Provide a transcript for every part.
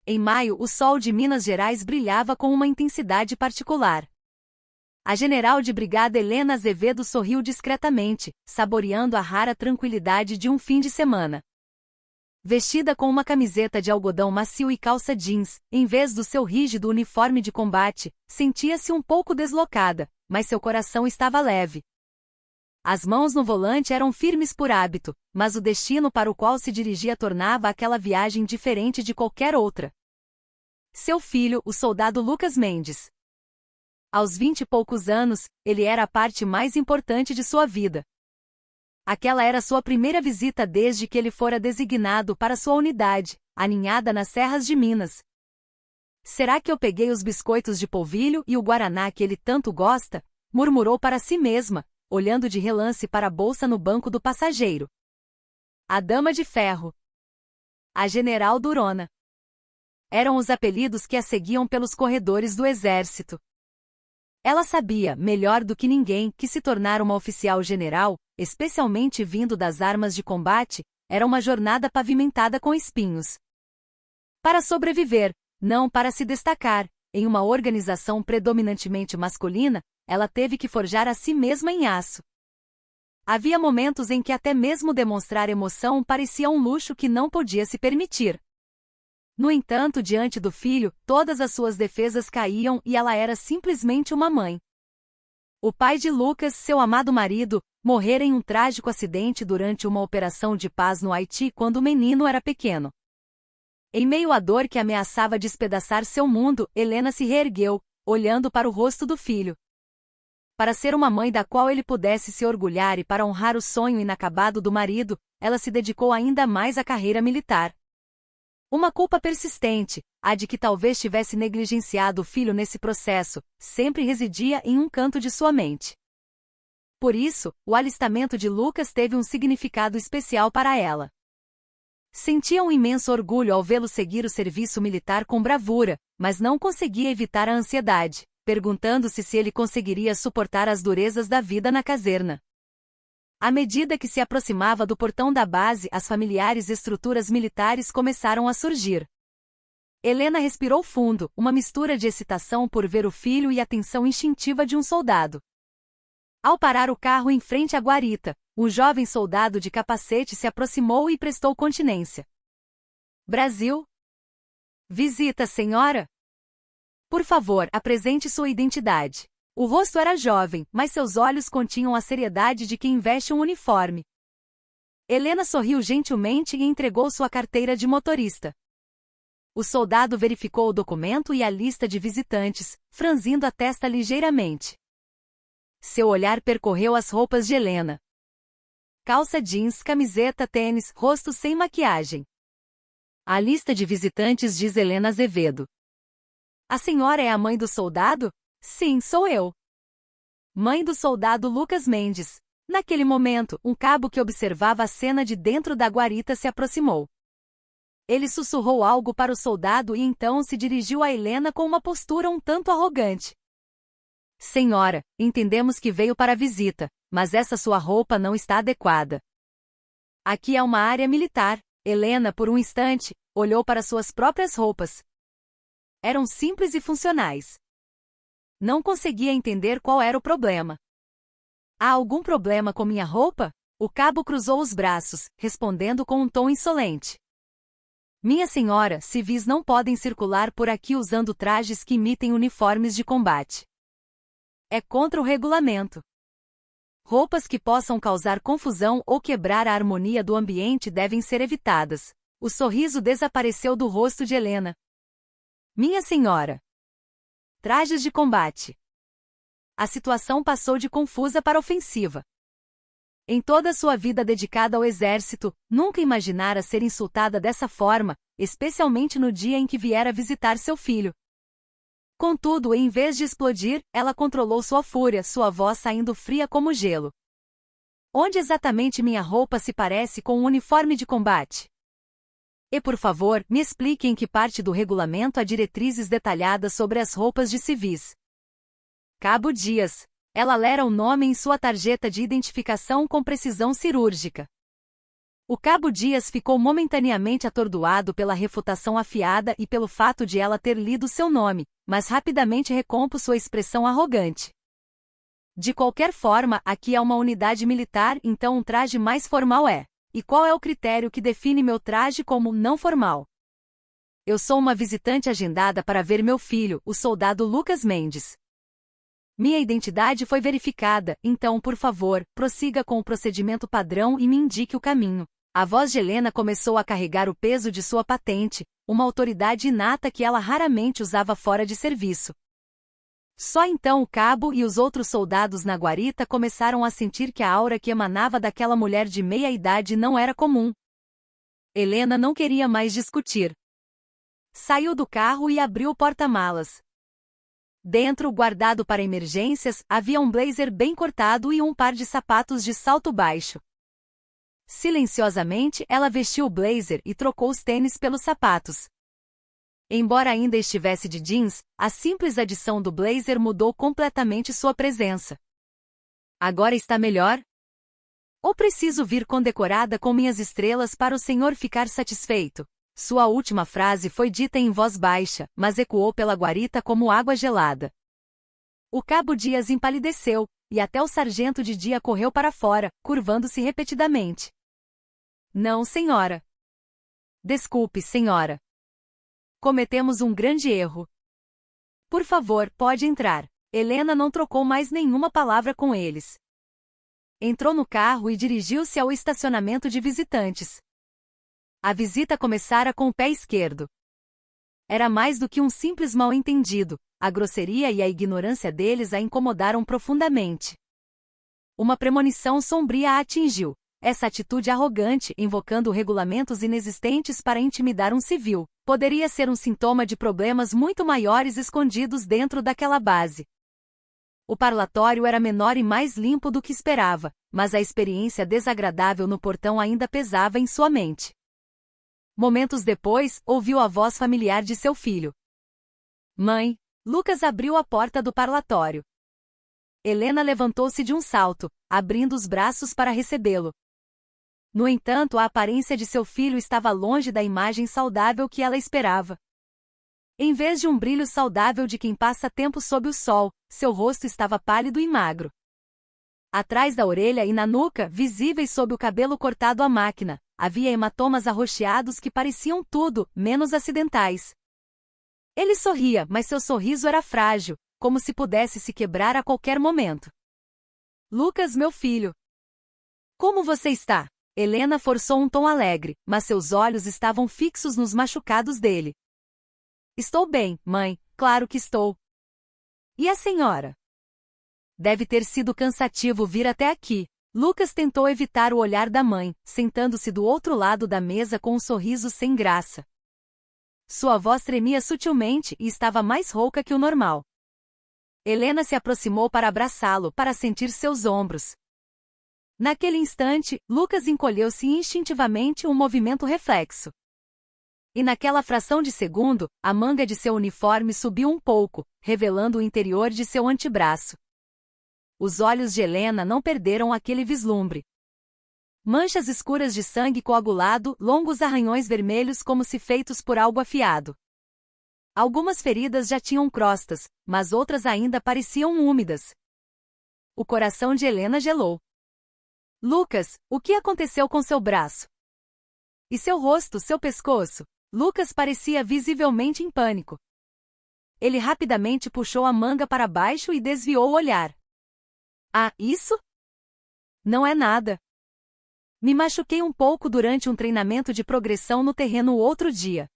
Em maio, o sol de Minas Gerais brilhava com uma intensidade particular. A general de brigada Helena Azevedo sorriu discretamente, saboreando a rara tranquilidade de um fim de semana. Vestida com uma camiseta de algodão macio e calça jeans, em vez do seu rígido uniforme de combate, sentia-se um pouco deslocada, mas seu coração estava leve. As mãos no volante eram firmes por hábito, mas o destino para o qual se dirigia tornava aquela viagem diferente de qualquer outra. Seu filho, o soldado Lucas Mendes. Aos 20 e poucos anos, ele era a parte mais importante de sua vida. Aquela era sua primeira visita desde que ele fora designado para sua unidade, aninhada nas serras de Minas. Será que eu peguei os biscoitos de polvilho e o guaraná que ele tanto gosta? Murmurou para si mesma, olhando de relance para a bolsa no banco do passageiro. A Dama de Ferro. A General Durona. Eram os apelidos que a seguiam pelos corredores do exército. Ela sabia, melhor do que ninguém, que se tornar uma oficial general, especialmente vindo das armas de combate, era uma jornada pavimentada com espinhos. Para sobreviver, não para se destacar, em uma organização predominantemente masculina, ela teve que forjar a si mesma em aço. Havia momentos em que até mesmo demonstrar emoção parecia um luxo que não podia se permitir. No entanto, diante do filho, todas as suas defesas caíam e ela era simplesmente uma mãe. O pai de Lucas, seu amado marido, morrera em um trágico acidente durante uma operação de paz no Haiti quando o menino era pequeno. Em meio à dor que ameaçava despedaçar seu mundo, Helena se reergueu, olhando para o rosto do filho. Para ser uma mãe da qual ele pudesse se orgulhar e para honrar o sonho inacabado do marido, ela se dedicou ainda mais à carreira militar. Uma culpa persistente, a de que talvez tivesse negligenciado o filho nesse processo, sempre residia em um canto de sua mente. Por isso, o alistamento de Lucas teve um significado especial para ela. Sentia um imenso orgulho ao vê-lo seguir o serviço militar com bravura, mas não conseguia evitar a ansiedade, perguntando-se se ele conseguiria suportar as durezas da vida na caserna. À medida que se aproximava do portão da base, as familiares estruturas militares começaram a surgir. Helena respirou fundo, uma mistura de excitação por ver o filho e a tensão instintiva de um soldado. Ao parar o carro em frente à guarita, um jovem soldado de capacete se aproximou e prestou continência. Brasil? Visita, senhora? Por favor, apresente sua identidade. O rosto era jovem, mas seus olhos continham a seriedade de quem veste um uniforme. Helena sorriu gentilmente e entregou sua carteira de motorista. O soldado verificou o documento e a lista de visitantes, franzindo a testa ligeiramente. Seu olhar percorreu as roupas de Helena. Calça jeans, camiseta, tênis, rosto sem maquiagem. A lista de visitantes diz Helena Azevedo. A senhora é a mãe do soldado? Sim, sou eu. Mãe do soldado Lucas Mendes. Naquele momento, um cabo que observava a cena de dentro da guarita se aproximou. Ele sussurrou algo para o soldado e então se dirigiu a Helena com uma postura um tanto arrogante. Senhora, entendemos que veio para a visita, mas essa sua roupa não está adequada. Aqui é uma área militar. Helena, por um instante, olhou para suas próprias roupas. Eram simples e funcionais. Não conseguia entender qual era o problema. Há algum problema com minha roupa? O cabo cruzou os braços, respondendo com um tom insolente. Minha senhora, civis não podem circular por aqui usando trajes que imitem uniformes de combate. É contra o regulamento. Roupas que possam causar confusão ou quebrar a harmonia do ambiente devem ser evitadas. O sorriso desapareceu do rosto de Helena. Minha senhora. Trajes de combate. A situação passou de confusa para ofensiva. Em toda sua vida dedicada ao exército, nunca imaginara ser insultada dessa forma, especialmente no dia em que viera visitar seu filho. Contudo, em vez de explodir, ela controlou sua fúria, sua voz saindo fria como gelo. Onde exatamente minha roupa se parece com um uniforme de combate? E por favor, me explique em que parte do regulamento há diretrizes detalhadas sobre as roupas de civis. Cabo Dias. Ela lera o nome em sua tarjeta de identificação com precisão cirúrgica. O cabo Dias ficou momentaneamente atordoado pela refutação afiada e pelo fato de ela ter lido seu nome, mas rapidamente recompôs sua expressão arrogante. De qualquer forma, aqui é uma unidade militar, então um traje mais formal é. E qual é o critério que define meu traje como não formal? Eu sou uma visitante agendada para ver meu filho, o soldado Lucas Mendes. Minha identidade foi verificada, então, por favor, prossiga com o procedimento padrão e me indique o caminho. A voz de Helena começou a carregar o peso de sua patente, uma autoridade inata que ela raramente usava fora de serviço. Só então o cabo e os outros soldados na guarita começaram a sentir que a aura que emanava daquela mulher de meia-idade não era comum. Helena não queria mais discutir. Saiu do carro e abriu o porta-malas. Dentro, guardado para emergências, havia um blazer bem cortado e um par de sapatos de salto baixo. Silenciosamente, ela vestiu o blazer e trocou os tênis pelos sapatos. Embora ainda estivesse de jeans, a simples adição do blazer mudou completamente sua presença. Agora está melhor? Ou preciso vir condecorada com minhas estrelas para o senhor ficar satisfeito? Sua última frase foi dita em voz baixa, mas ecoou pela guarita como água gelada. O cabo Dias empalideceu, e até o sargento de dia correu para fora, curvando-se repetidamente. Não, senhora. Desculpe, senhora. Cometemos um grande erro. Por favor, pode entrar. Helena não trocou mais nenhuma palavra com eles. Entrou no carro e dirigiu-se ao estacionamento de visitantes. A visita começara com o pé esquerdo. Era mais do que um simples mal-entendido, a grosseria e a ignorância deles a incomodaram profundamente. Uma premonição sombria a atingiu. Essa atitude arrogante, invocando regulamentos inexistentes para intimidar um civil, poderia ser um sintoma de problemas muito maiores escondidos dentro daquela base. O parlatório era menor e mais limpo do que esperava, mas a experiência desagradável no portão ainda pesava em sua mente. Momentos depois, ouviu a voz familiar de seu filho. Mãe! Lucas abriu a porta do parlatório. Helena levantou-se de um salto, abrindo os braços para recebê-lo. No entanto, a aparência de seu filho estava longe da imagem saudável que ela esperava. Em vez de um brilho saudável de quem passa tempo sob o sol, seu rosto estava pálido e magro. Atrás da orelha e na nuca, visíveis sob o cabelo cortado à máquina, havia hematomas arroxeados que pareciam tudo, menos acidentais. Ele sorria, mas seu sorriso era frágil, como se pudesse se quebrar a qualquer momento. Lucas, meu filho. Como você está? Helena forçou um tom alegre, mas seus olhos estavam fixos nos machucados dele. Estou bem, mãe, claro que estou. E a senhora? Deve ter sido cansativo vir até aqui. Lucas tentou evitar o olhar da mãe, sentando-se do outro lado da mesa com um sorriso sem graça. Sua voz tremia sutilmente e estava mais rouca que o normal. Helena se aproximou para abraçá-lo, para sentir seus ombros. Naquele instante, Lucas encolheu-se instintivamente, um movimento reflexo. E naquela fração de segundo, a manga de seu uniforme subiu um pouco, revelando o interior de seu antebraço. Os olhos de Helena não perderam aquele vislumbre. Manchas escuras de sangue coagulado, longos arranhões vermelhos como se feitos por algo afiado. Algumas feridas já tinham crostas, mas outras ainda pareciam úmidas. O coração de Helena gelou. Lucas, o que aconteceu com seu braço? E seu rosto, seu pescoço? Lucas parecia visivelmente em pânico. Ele rapidamente puxou a manga para baixo e desviou o olhar. Ah, isso? Não é nada. Me machuquei um pouco durante um treinamento de progressão no terreno outro dia.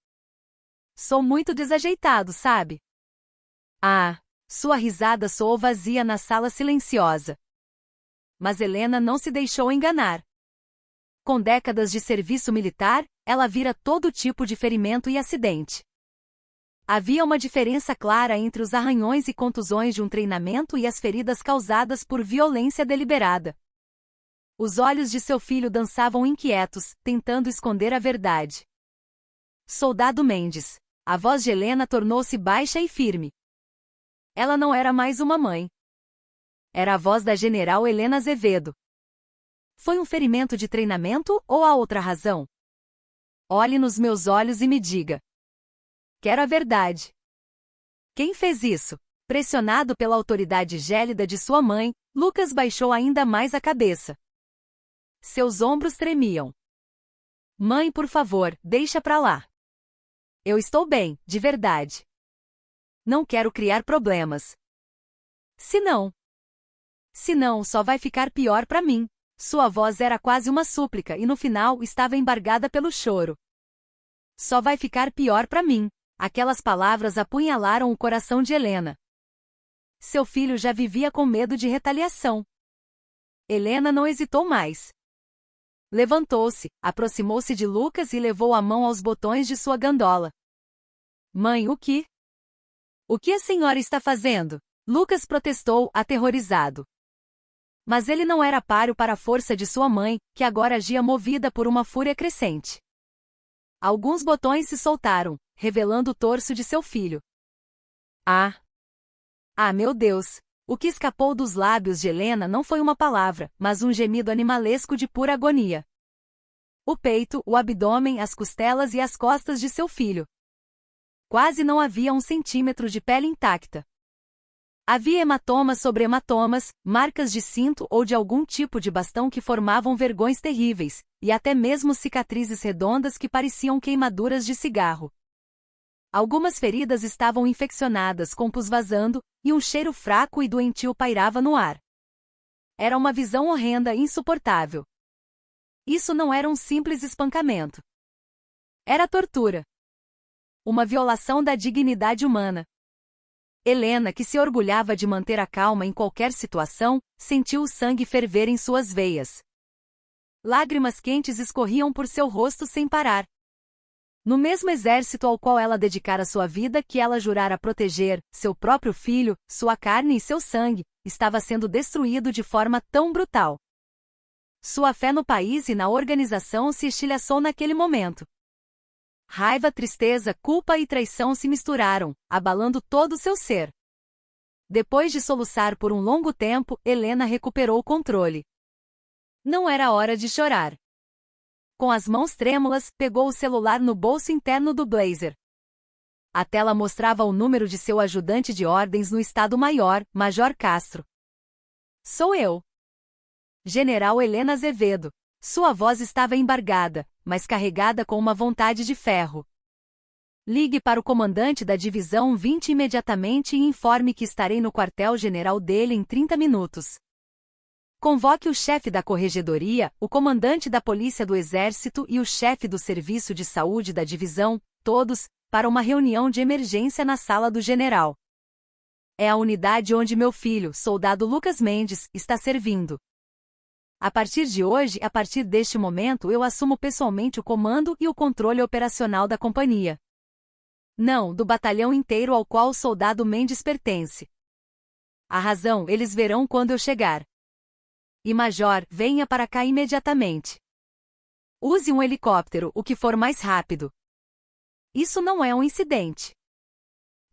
Sou muito desajeitado, sabe? Ah, sua risada soou vazia na sala silenciosa. Mas Helena não se deixou enganar. Com décadas de serviço militar, ela vira todo tipo de ferimento e acidente. Havia uma diferença clara entre os arranhões e contusões de um treinamento e as feridas causadas por violência deliberada. Os olhos de seu filho dançavam inquietos, tentando esconder a verdade. Soldado Mendes. A voz de Helena tornou-se baixa e firme. Ela não era mais uma mãe. Era a voz da general Helena Azevedo. Foi um ferimento de treinamento ou há outra razão? Olhe nos meus olhos e me diga. Quero a verdade. Quem fez isso? Pressionado pela autoridade gélida de sua mãe, Lucas baixou ainda mais a cabeça. Seus ombros tremiam. Mãe, por favor, deixa pra lá. Eu estou bem, de verdade. Não quero criar problemas. Se não, só vai ficar pior pra mim. Sua voz era quase uma súplica e no final estava embargada pelo choro. Só vai ficar pior pra mim. Aquelas palavras apunhalaram o coração de Helena. Seu filho já vivia com medo de retaliação. Helena não hesitou mais. Levantou-se, aproximou-se de Lucas e levou a mão aos botões de sua gandola. Mãe, o que? O que a senhora está fazendo? Lucas protestou, aterrorizado. Mas ele não era páreo para a força de sua mãe, que agora agia movida por uma fúria crescente. Alguns botões se soltaram, revelando o torso de seu filho. Ah! Ah, meu Deus! O que escapou dos lábios de Helena não foi uma palavra, mas um gemido animalesco de pura agonia. O peito, o abdômen, as costelas e as costas de seu filho. Quase não havia 1 centímetro de pele intacta. Havia hematomas sobre hematomas, marcas de cinto ou de algum tipo de bastão que formavam vergões terríveis, e até mesmo cicatrizes redondas que pareciam queimaduras de cigarro. Algumas feridas estavam infeccionadas com pus vazando, e um cheiro fraco e doentio pairava no ar. Era uma visão horrenda e insuportável. Isso não era um simples espancamento. Era tortura. Uma violação da dignidade humana. Helena, que se orgulhava de manter a calma em qualquer situação, sentiu o sangue ferver em suas veias. Lágrimas quentes escorriam por seu rosto sem parar. No mesmo exército ao qual ela dedicara sua vida, que ela jurara proteger, seu próprio filho, sua carne e seu sangue, estava sendo destruído de forma tão brutal. Sua fé no país e na organização se estilhaçou naquele momento. Raiva, tristeza, culpa e traição se misturaram, abalando todo o seu ser. Depois de soluçar por um longo tempo, Helena recuperou o controle. Não era hora de chorar. Com as mãos trêmulas, pegou o celular no bolso interno do blazer. A tela mostrava o número de seu ajudante de ordens no Estado-Maior, Major Castro. Sou eu. General Helena Azevedo. Sua voz estava embargada, mas carregada com uma vontade de ferro. Ligue para o comandante da divisão 20 imediatamente e informe que estarei no quartel-general dele em 30 minutos. Convoque o chefe da corregedoria, o comandante da polícia do exército e o chefe do serviço de saúde da divisão, todos, para uma reunião de emergência na sala do general. É a unidade onde meu filho, soldado Lucas Mendes, está servindo. A partir de hoje, a partir deste momento, eu assumo pessoalmente o comando e o controle operacional da companhia. Não, do batalhão inteiro ao qual o soldado Mendes pertence. A razão, eles verão quando eu chegar. E Major, venha para cá imediatamente. Use um helicóptero, o que for mais rápido. Isso não é um incidente.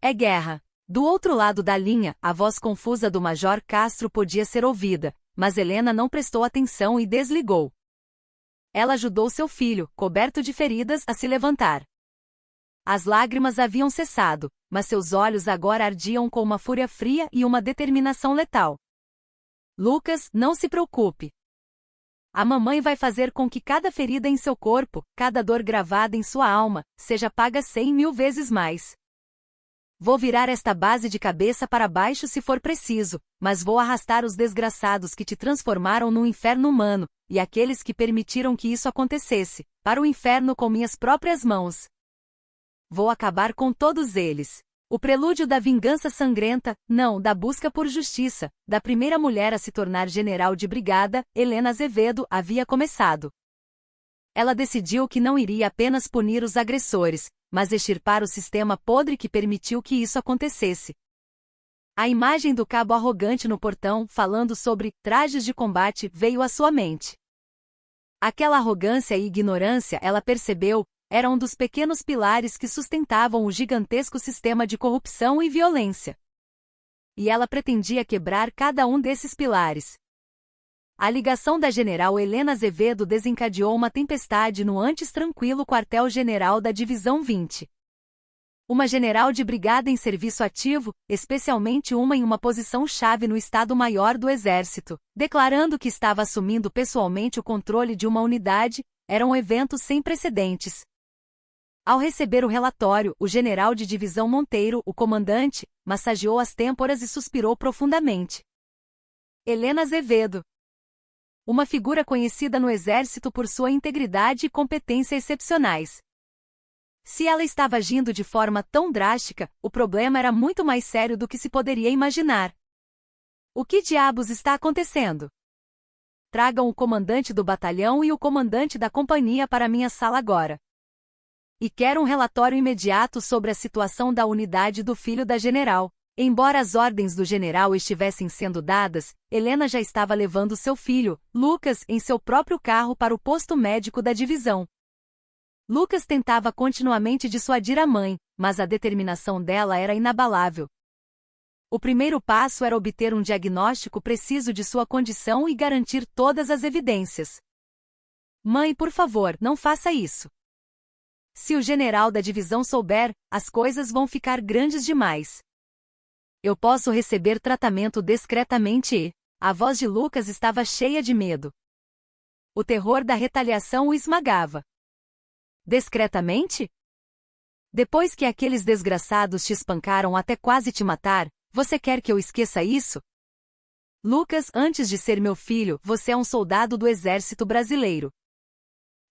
É guerra. Do outro lado da linha, a voz confusa do Major Castro podia ser ouvida, mas Helena não prestou atenção e desligou. Ela ajudou seu filho, coberto de feridas, a se levantar. As lágrimas haviam cessado, mas seus olhos agora ardiam com uma fúria fria e uma determinação letal. Lucas, não se preocupe. A mamãe vai fazer com que cada ferida em seu corpo, cada dor gravada em sua alma, seja paga 100.000 vezes mais. Vou virar esta base de cabeça para baixo se for preciso, mas vou arrastar os desgraçados que te transformaram num inferno humano, e aqueles que permitiram que isso acontecesse, para o inferno com minhas próprias mãos. Vou acabar com todos eles. O prelúdio da vingança sangrenta, não, da busca por justiça, da primeira mulher a se tornar general de brigada, Helena Azevedo, havia começado. Ela decidiu que não iria apenas punir os agressores, mas extirpar o sistema podre que permitiu que isso acontecesse. A imagem do cabo arrogante no portão, falando sobre trajes de combate, veio à sua mente. Aquela arrogância e ignorância, ela percebeu, era um dos pequenos pilares que sustentavam o gigantesco sistema de corrupção e violência. E ela pretendia quebrar cada um desses pilares. A ligação da general Helena Azevedo desencadeou uma tempestade no antes tranquilo quartel-general da Divisão 20. Uma general de brigada em serviço ativo, especialmente uma em uma posição-chave no Estado-Maior do Exército, declarando que estava assumindo pessoalmente o controle de uma unidade, era um evento sem precedentes. Ao receber o relatório, o general de divisão Monteiro, o comandante, massageou as têmporas e suspirou profundamente. Helena Azevedo. Uma figura conhecida no Exército por sua integridade e competência excepcionais. Se ela estava agindo de forma tão drástica, o problema era muito mais sério do que se poderia imaginar. O que diabos está acontecendo? Tragam o comandante do batalhão e o comandante da companhia para minha sala agora. E quero um relatório imediato sobre a situação da unidade do filho da general. Embora as ordens do general estivessem sendo dadas, Helena já estava levando seu filho, Lucas, em seu próprio carro para o posto médico da divisão. Lucas tentava continuamente dissuadir a mãe, mas a determinação dela era inabalável. O primeiro passo era obter um diagnóstico preciso de sua condição e garantir todas as evidências. Mãe, por favor, não faça isso. Se o general da divisão souber, as coisas vão ficar grandes demais. Eu posso receber tratamento discretamente e... A voz de Lucas estava cheia de medo. O terror da retaliação o esmagava. Discretamente? Depois que aqueles desgraçados te espancaram até quase te matar, você quer que eu esqueça isso? Lucas, antes de ser meu filho, você é um soldado do Exército Brasileiro.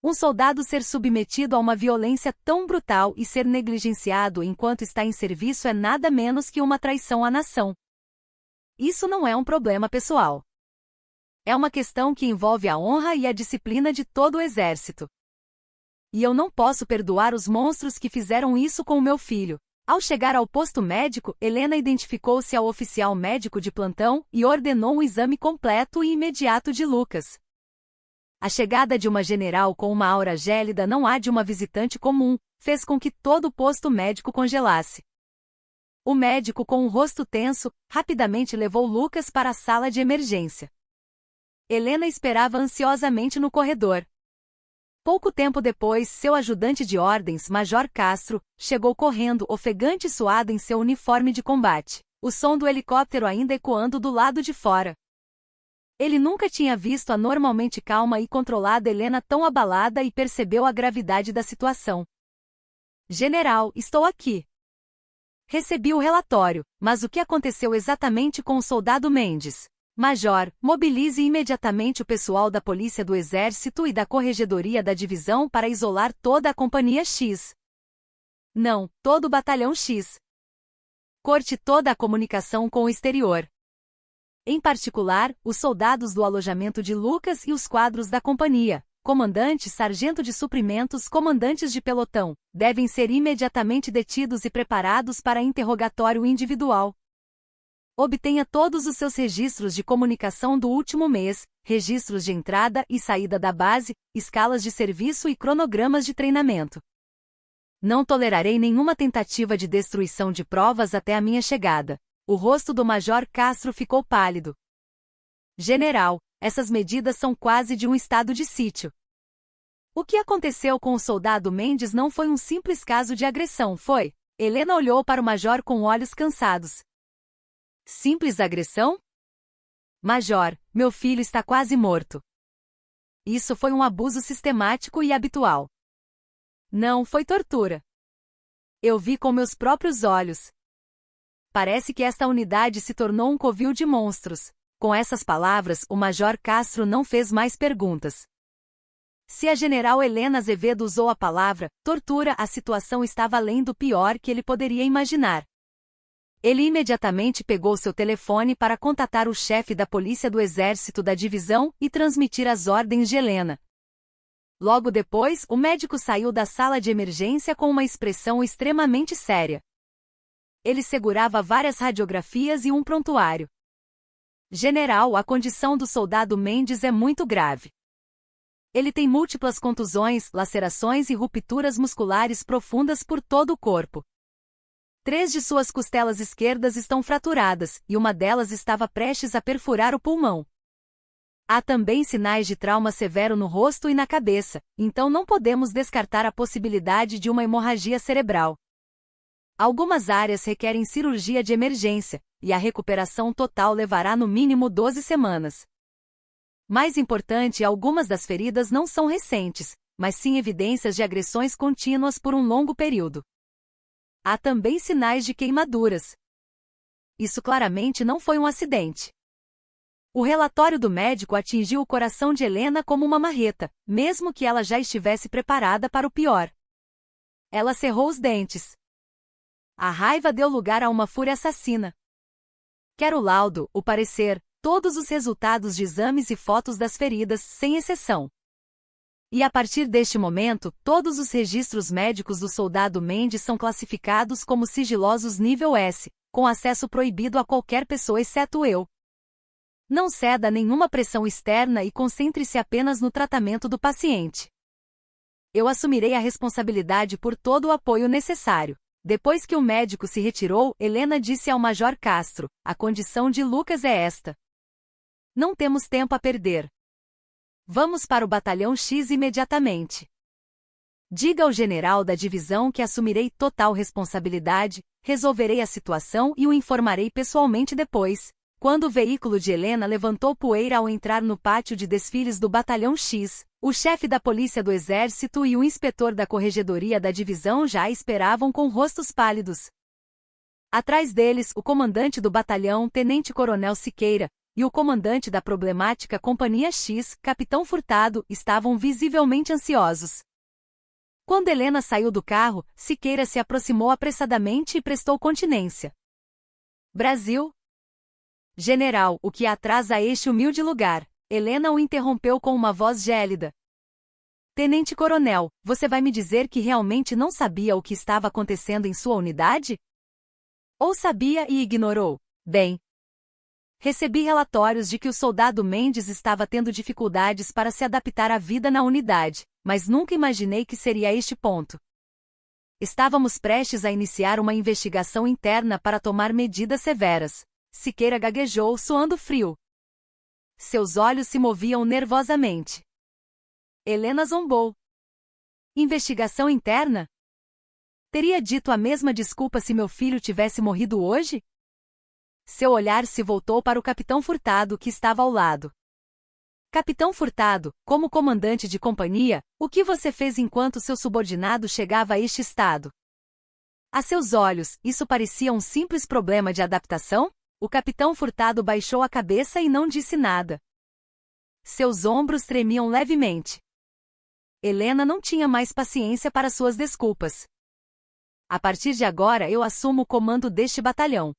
Um soldado ser submetido a uma violência tão brutal e ser negligenciado enquanto está em serviço é nada menos que uma traição à nação. Isso não é um problema pessoal. É uma questão que envolve a honra e a disciplina de todo o Exército. E eu não posso perdoar os monstros que fizeram isso com o meu filho. Ao chegar ao posto médico, Helena identificou-se ao oficial médico de plantão e ordenou um exame completo e imediato de Lucas. A chegada de uma general com uma aura gélida não a de uma visitante comum, fez com que todo o posto médico congelasse. O médico, com o rosto tenso, rapidamente levou Lucas para a sala de emergência. Helena esperava ansiosamente no corredor. Pouco tempo depois, seu ajudante de ordens, Major Castro, chegou correndo, ofegante e suado em seu uniforme de combate, o som do helicóptero ainda ecoando do lado de fora. Ele nunca tinha visto a normalmente calma e controlada Helena tão abalada e percebeu a gravidade da situação. General, estou aqui. Recebi o relatório, mas o que aconteceu exatamente com o soldado Mendes? Major, mobilize imediatamente o pessoal da Polícia do Exército e da Corregedoria da Divisão para isolar toda a Companhia X. Não, todo o Batalhão X. Corte toda a comunicação com o exterior. Em particular, os soldados do alojamento de Lucas e os quadros da companhia, comandante, sargento de suprimentos, comandantes de pelotão, devem ser imediatamente detidos e preparados para interrogatório individual. Obtenha todos os seus registros de comunicação do último mês, registros de entrada e saída da base, escalas de serviço e cronogramas de treinamento. Não tolerarei nenhuma tentativa de destruição de provas até a minha chegada. O rosto do Major Castro ficou pálido. General, essas medidas são quase de um estado de sítio. O que aconteceu com o soldado Mendes não foi um simples caso de agressão, foi? Helena olhou para o Major com olhos cansados. Simples agressão? Major, meu filho está quase morto. Isso foi um abuso sistemático e habitual. Não foi tortura. Eu vi com meus próprios olhos. Parece que esta unidade se tornou um covil de monstros. Com essas palavras, o Major Castro não fez mais perguntas. Se a general Helena Azevedo usou a palavra tortura, a situação estava além do pior que ele poderia imaginar. Ele imediatamente pegou seu telefone para contatar o chefe da Polícia do Exército da divisão e transmitir as ordens de Helena. Logo depois, o médico saiu da sala de emergência com uma expressão extremamente séria. Ele segurava várias radiografias e um prontuário. General, a condição do soldado Mendes é muito grave. Ele tem múltiplas contusões, lacerações e rupturas musculares profundas por todo o corpo. 3 de suas costelas esquerdas estão fraturadas, e uma delas estava prestes a perfurar o pulmão. Há também sinais de trauma severo no rosto e na cabeça, então não podemos descartar a possibilidade de uma hemorragia cerebral. Algumas áreas requerem cirurgia de emergência, e a recuperação total levará no mínimo 12 semanas. Mais importante, algumas das feridas não são recentes, mas sim evidências de agressões contínuas por um longo período. Há também sinais de queimaduras. Isso claramente não foi um acidente. O relatório do médico atingiu o coração de Helena como uma marreta, mesmo que ela já estivesse preparada para o pior. Ela cerrou os dentes. A raiva deu lugar a uma fúria assassina. Quer o laudo, o parecer, todos os resultados de exames e fotos das feridas, sem exceção. E a partir deste momento, todos os registros médicos do soldado Mendes são classificados como sigilosos nível S, com acesso proibido a qualquer pessoa exceto eu. Não ceda a nenhuma pressão externa e concentre-se apenas no tratamento do paciente. Eu assumirei a responsabilidade por todo o apoio necessário. Depois que o médico se retirou, Helena disse ao Major Castro: a condição de Lucas é esta. Não temos tempo a perder. Vamos para o batalhão X imediatamente. Diga ao general da divisão que assumirei total responsabilidade, resolverei a situação e o informarei pessoalmente depois. Quando o veículo de Helena levantou poeira ao entrar no pátio de desfiles do batalhão X, o chefe da polícia do exército e o inspetor da corregedoria da divisão já a esperavam com rostos pálidos. Atrás deles, o comandante do batalhão, tenente-coronel Siqueira, e o comandante da problemática Companhia X, capitão Furtado, estavam visivelmente ansiosos. Quando Helena saiu do carro, Siqueira se aproximou apressadamente e prestou continência. Brasil? General, o que atrasa este humilde lugar? Helena o interrompeu com uma voz gélida. Tenente-coronel, você vai me dizer que realmente não sabia o que estava acontecendo em sua unidade? Ou sabia e ignorou? Bem, recebi relatórios de que o soldado Mendes estava tendo dificuldades para se adaptar à vida na unidade, mas nunca imaginei que seria este ponto. Estávamos prestes a iniciar uma investigação interna para tomar medidas severas. Siqueira gaguejou, suando frio. Seus olhos se moviam nervosamente. Helena zombou. Investigação interna? Teria dito a mesma desculpa se meu filho tivesse morrido hoje? Seu olhar se voltou para o capitão Furtado, que estava ao lado. Capitão Furtado, como comandante de companhia, o que você fez enquanto seu subordinado chegava a este estado? A seus olhos, isso parecia um simples problema de adaptação? O capitão Furtado baixou a cabeça e não disse nada. Seus ombros tremiam levemente. Helena não tinha mais paciência para suas desculpas. A partir de agora eu assumo o comando deste batalhão.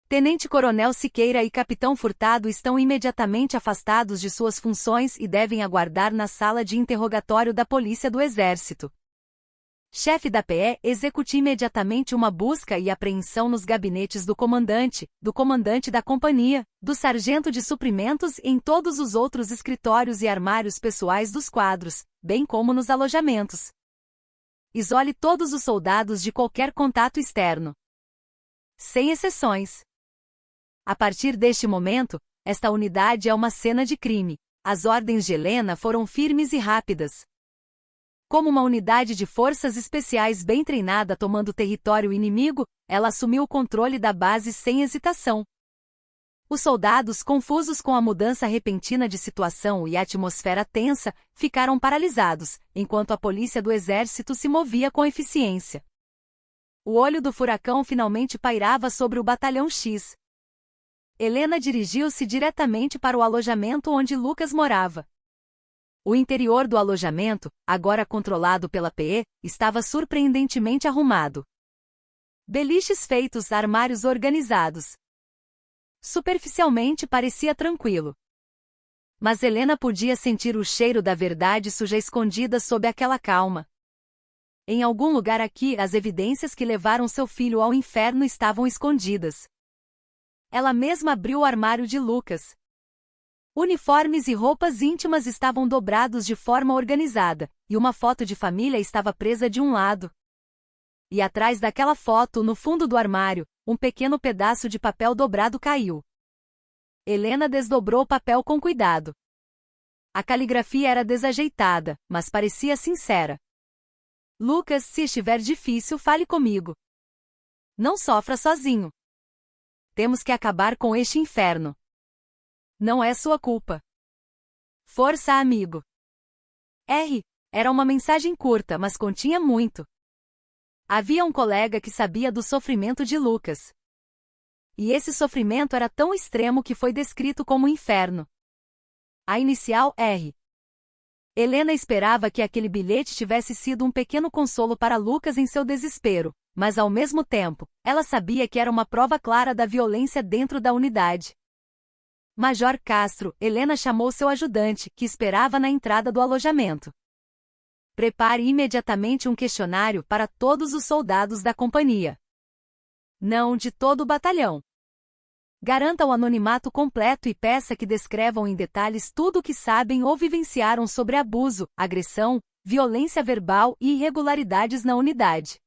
Tenente-coronel Siqueira e capitão Furtado estão imediatamente afastados de suas funções e devem aguardar na sala de interrogatório da Polícia do Exército. Chefe da PE, execute imediatamente uma busca e apreensão nos gabinetes do comandante da companhia, do sargento de suprimentos e em todos os outros escritórios e armários pessoais dos quadros, bem como nos alojamentos. Isole todos os soldados de qualquer contato externo. Sem exceções. A partir deste momento, esta unidade é uma cena de crime. As ordens de Helena foram firmes e rápidas. Como uma unidade de forças especiais bem treinada tomando território inimigo, ela assumiu o controle da base sem hesitação. Os soldados, confusos com a mudança repentina de situação e a atmosfera tensa, ficaram paralisados, enquanto a polícia do exército se movia com eficiência. O olho do furacão finalmente pairava sobre o batalhão X. Helena dirigiu-se diretamente para o alojamento onde Lucas morava. O interior do alojamento, agora controlado pela PE, estava surpreendentemente arrumado. Beliches feitos, armários organizados. Superficialmente parecia tranquilo. Mas Helena podia sentir o cheiro da verdade suja escondida sob aquela calma. Em algum lugar aqui, as evidências que levaram seu filho ao inferno estavam escondidas. Ela mesma abriu o armário de Lucas. Uniformes e roupas íntimas estavam dobrados de forma organizada, e uma foto de família estava presa de um lado. E atrás daquela foto, no fundo do armário, um pequeno pedaço de papel dobrado caiu. Helena desdobrou o papel com cuidado. A caligrafia era desajeitada, mas parecia sincera. Lucas, se estiver difícil, fale comigo. Não sofra sozinho. Temos que acabar com este inferno. Não é sua culpa. Força, amigo. R. Era uma mensagem curta, mas continha muito. Havia um colega que sabia do sofrimento de Lucas. E esse sofrimento era tão extremo que foi descrito como inferno. A inicial R. Helena esperava que aquele bilhete tivesse sido um pequeno consolo para Lucas em seu desespero, mas ao mesmo tempo, ela sabia que era uma prova clara da violência dentro da unidade. Major Castro, Helena chamou seu ajudante, que esperava na entrada do alojamento. Prepare imediatamente um questionário para todos os soldados da companhia. Não de todo o batalhão. Garanta o anonimato completo e peça que descrevam em detalhes tudo o que sabem ou vivenciaram sobre abuso, agressão, violência verbal e irregularidades na unidade.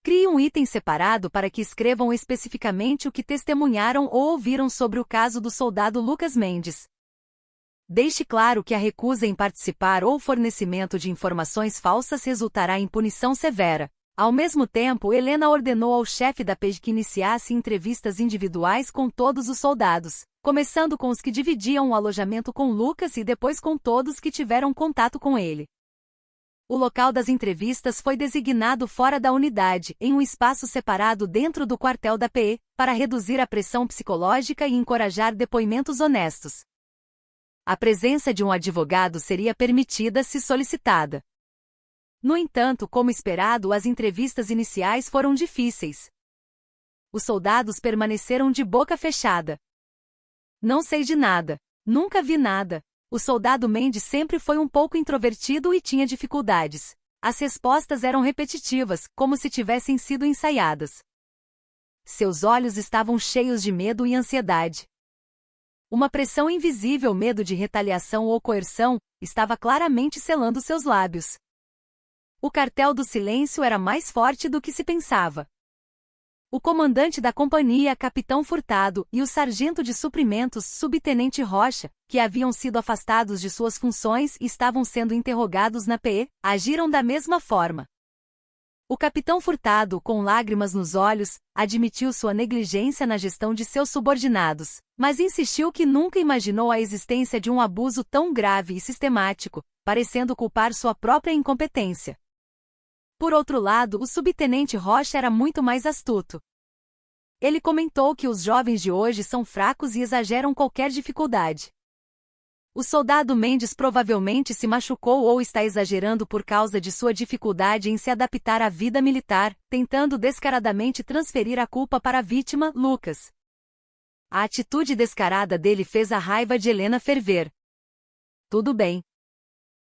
Crie um item separado para que escrevam especificamente o que testemunharam ou ouviram sobre o caso do soldado Lucas Mendes. Deixe claro que a recusa em participar ou fornecimento de informações falsas resultará em punição severa. Ao mesmo tempo, Helena ordenou ao chefe da PEG que iniciasse entrevistas individuais com todos os soldados, começando com os que dividiam o alojamento com Lucas e depois com todos que tiveram contato com ele. O local das entrevistas foi designado fora da unidade, em um espaço separado dentro do quartel da PE, para reduzir a pressão psicológica e encorajar depoimentos honestos. A presença de um advogado seria permitida se solicitada. No entanto, como esperado, as entrevistas iniciais foram difíceis. Os soldados permaneceram de boca fechada. Não sei de nada. Nunca vi nada. O soldado Mendes sempre foi um pouco introvertido e tinha dificuldades. As respostas eram repetitivas, como se tivessem sido ensaiadas. Seus olhos estavam cheios de medo e ansiedade. Uma pressão invisível, medo de retaliação ou coerção, estava claramente selando seus lábios. O cartel do silêncio era mais forte do que se pensava. O comandante da companhia, Capitão Furtado, e o sargento de suprimentos, Subtenente Rocha, que haviam sido afastados de suas funções e estavam sendo interrogados na PE, agiram da mesma forma. O capitão Furtado, com lágrimas nos olhos, admitiu sua negligência na gestão de seus subordinados, mas insistiu que nunca imaginou a existência de um abuso tão grave e sistemático, parecendo culpar sua própria incompetência. Por outro lado, o subtenente Rocha era muito mais astuto. Ele comentou que os jovens de hoje são fracos e exageram qualquer dificuldade. O soldado Mendes provavelmente se machucou ou está exagerando por causa de sua dificuldade em se adaptar à vida militar, tentando descaradamente transferir a culpa para a vítima, Lucas. A atitude descarada dele fez a raiva de Helena ferver. Tudo bem.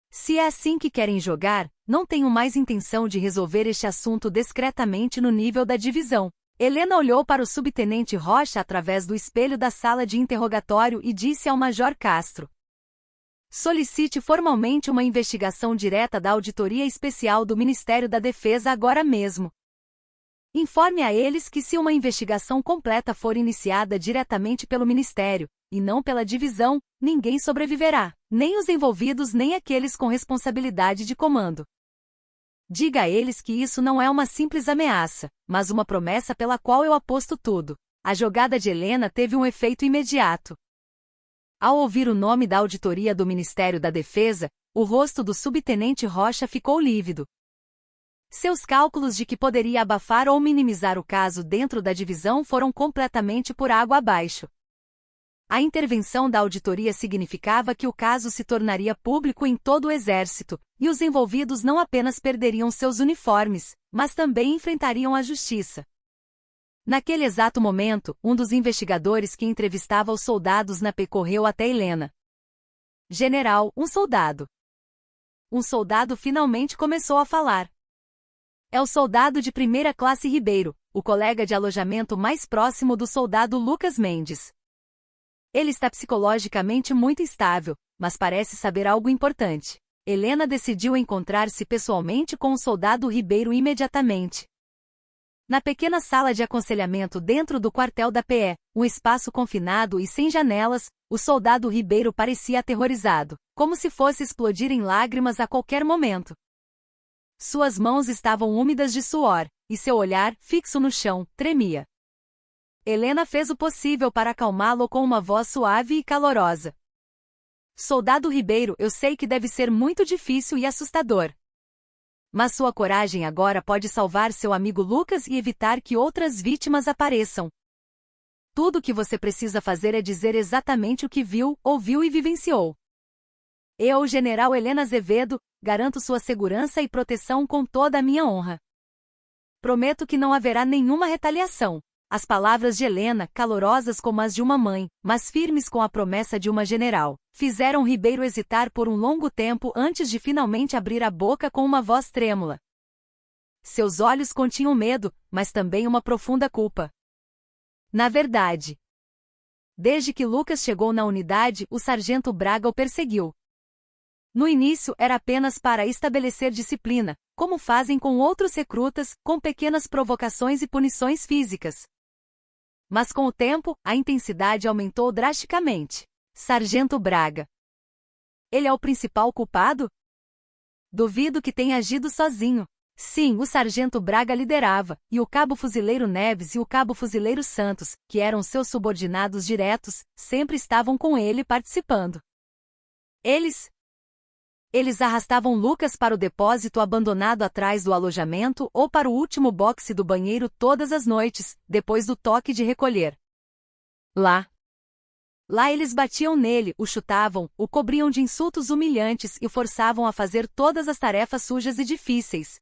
Se é assim que querem jogar, não tenho mais intenção de resolver este assunto discretamente no nível da divisão. Helena olhou para o subtenente Rocha através do espelho da sala de interrogatório e disse ao Major Castro: solicite formalmente uma investigação direta da Auditoria Especial do Ministério da Defesa agora mesmo. Informe a eles que se uma investigação completa for iniciada diretamente pelo Ministério, e não pela divisão, ninguém sobreviverá, nem os envolvidos nem aqueles com responsabilidade de comando. Diga a eles que isso não é uma simples ameaça, mas uma promessa pela qual eu aposto tudo. A jogada de Helena teve um efeito imediato. Ao ouvir o nome da auditoria do Ministério da Defesa, o rosto do subtenente Rocha ficou lívido. Seus cálculos de que poderia abafar ou minimizar o caso dentro da divisão foram completamente por água abaixo. A intervenção da auditoria significava que o caso se tornaria público em todo o Exército, e os envolvidos não apenas perderiam seus uniformes, mas também enfrentariam a justiça. Naquele exato momento, um dos investigadores que entrevistava os soldados na PE correu até Helena. General, um soldado. Um soldado finalmente começou a falar. É o soldado de primeira classe Ribeiro, o colega de alojamento mais próximo do soldado Lucas Mendes. Ele está psicologicamente muito instável, mas parece saber algo importante. Helena decidiu encontrar-se pessoalmente com o soldado Ribeiro imediatamente. Na pequena sala de aconselhamento dentro do quartel da PE, um espaço confinado e sem janelas, o soldado Ribeiro parecia aterrorizado, como se fosse explodir em lágrimas a qualquer momento. Suas mãos estavam úmidas de suor, e seu olhar, fixo no chão, tremia. Helena fez o possível para acalmá-lo com uma voz suave e calorosa. Soldado Ribeiro, eu sei que deve ser muito difícil e assustador. Mas sua coragem agora pode salvar seu amigo Lucas e evitar que outras vítimas apareçam. Tudo o que você precisa fazer é dizer exatamente o que viu, ouviu e vivenciou. Eu, General Helena Azevedo, garanto sua segurança e proteção com toda a minha honra. Prometo que não haverá nenhuma retaliação. As palavras de Helena, calorosas como as de uma mãe, mas firmes com a promessa de uma general, fizeram Ribeiro hesitar por um longo tempo antes de finalmente abrir a boca com uma voz trêmula. Seus olhos continham medo, mas também uma profunda culpa. Na verdade, desde que Lucas chegou na unidade, o sargento Braga o perseguiu. No início era apenas para estabelecer disciplina, como fazem com outros recrutas, com pequenas provocações e punições físicas. Mas com o tempo, a intensidade aumentou drasticamente. Sargento Braga. Ele é o principal culpado? Duvido que tenha agido sozinho. Sim, o sargento Braga liderava, e o cabo fuzileiro Neves e o cabo fuzileiro Santos, que eram seus subordinados diretos, sempre estavam com ele participando. Eles arrastavam Lucas para o depósito abandonado atrás do alojamento ou para o último boxe do banheiro todas as noites, depois do toque de recolher. Lá eles batiam nele, o chutavam, o cobriam de insultos humilhantes e o forçavam a fazer todas as tarefas sujas e difíceis.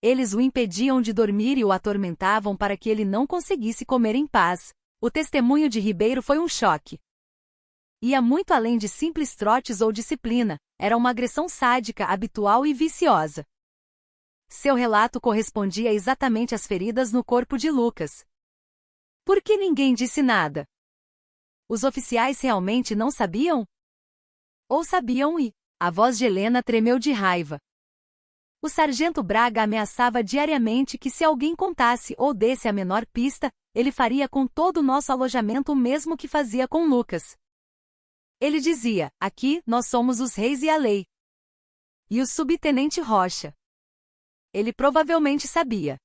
Eles o impediam de dormir e o atormentavam para que ele não conseguisse comer em paz. O testemunho de Ribeiro foi um choque. Ia muito além de simples trotes ou disciplina, era uma agressão sádica habitual e viciosa. Seu relato correspondia exatamente às feridas no corpo de Lucas. Por que ninguém disse nada? Os oficiais realmente não sabiam? Ou sabiam e... A voz de Helena tremeu de raiva. O sargento Braga ameaçava diariamente que se alguém contasse ou desse a menor pista, ele faria com todo o nosso alojamento o mesmo que fazia com Lucas. Ele dizia, aqui, nós somos os reis e a lei. E o subtenente Rocha. Ele provavelmente sabia.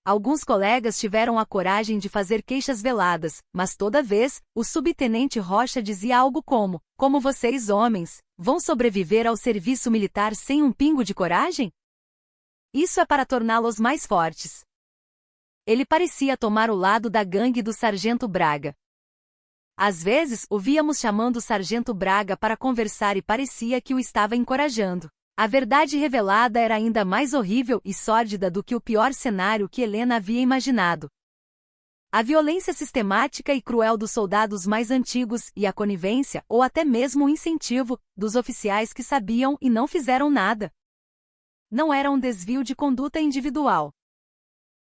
Alguns colegas tiveram a coragem de fazer queixas veladas, mas toda vez, o subtenente Rocha dizia algo como vocês homens, vão sobreviver ao serviço militar sem um pingo de coragem? Isso é para torná-los mais fortes. Ele parecia tomar o lado da gangue do sargento Braga. Às vezes, o víamos chamando o sargento Braga para conversar e parecia que o estava encorajando. A verdade revelada era ainda mais horrível e sórdida do que o pior cenário que Helena havia imaginado. A violência sistemática e cruel dos soldados mais antigos e a conivência, ou até mesmo o incentivo, dos oficiais que sabiam e não fizeram nada. Não era um desvio de conduta individual.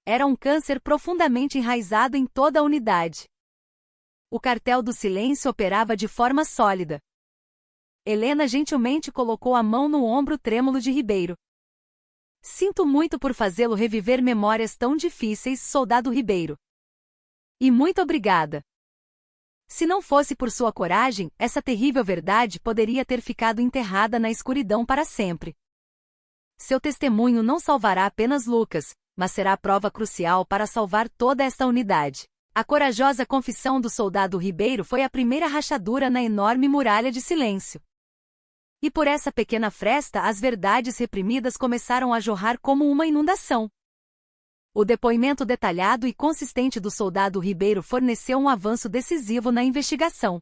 Era um câncer profundamente enraizado em toda a unidade. O cartel do silêncio operava de forma sólida. Helena gentilmente colocou a mão no ombro trêmulo de Ribeiro. Sinto muito por fazê-lo reviver memórias tão difíceis, soldado Ribeiro. E muito obrigada. Se não fosse por sua coragem, essa terrível verdade poderia ter ficado enterrada na escuridão para sempre. Seu testemunho não salvará apenas Lucas, mas será prova crucial para salvar toda esta unidade. A corajosa confissão do soldado Ribeiro foi a primeira rachadura na enorme muralha de silêncio. E por essa pequena fresta as verdades reprimidas começaram a jorrar como uma inundação. O depoimento detalhado e consistente do soldado Ribeiro forneceu um avanço decisivo na investigação.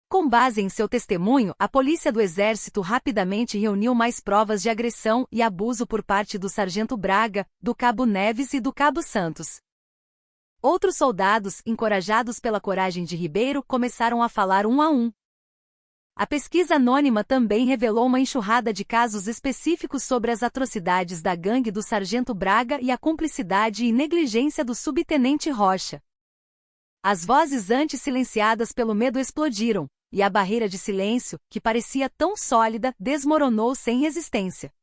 Com base em seu testemunho, a polícia do Exército rapidamente reuniu mais provas de agressão e abuso por parte do sargento Braga, do cabo Neves e do cabo Santos. Outros soldados, encorajados pela coragem de Ribeiro, começaram a falar um a um. A pesquisa anônima também revelou uma enxurrada de casos específicos sobre as atrocidades da gangue do sargento Braga e a cumplicidade e negligência do subtenente Rocha. As vozes antes silenciadas pelo medo explodiram, e a barreira de silêncio, que parecia tão sólida, desmoronou sem resistência.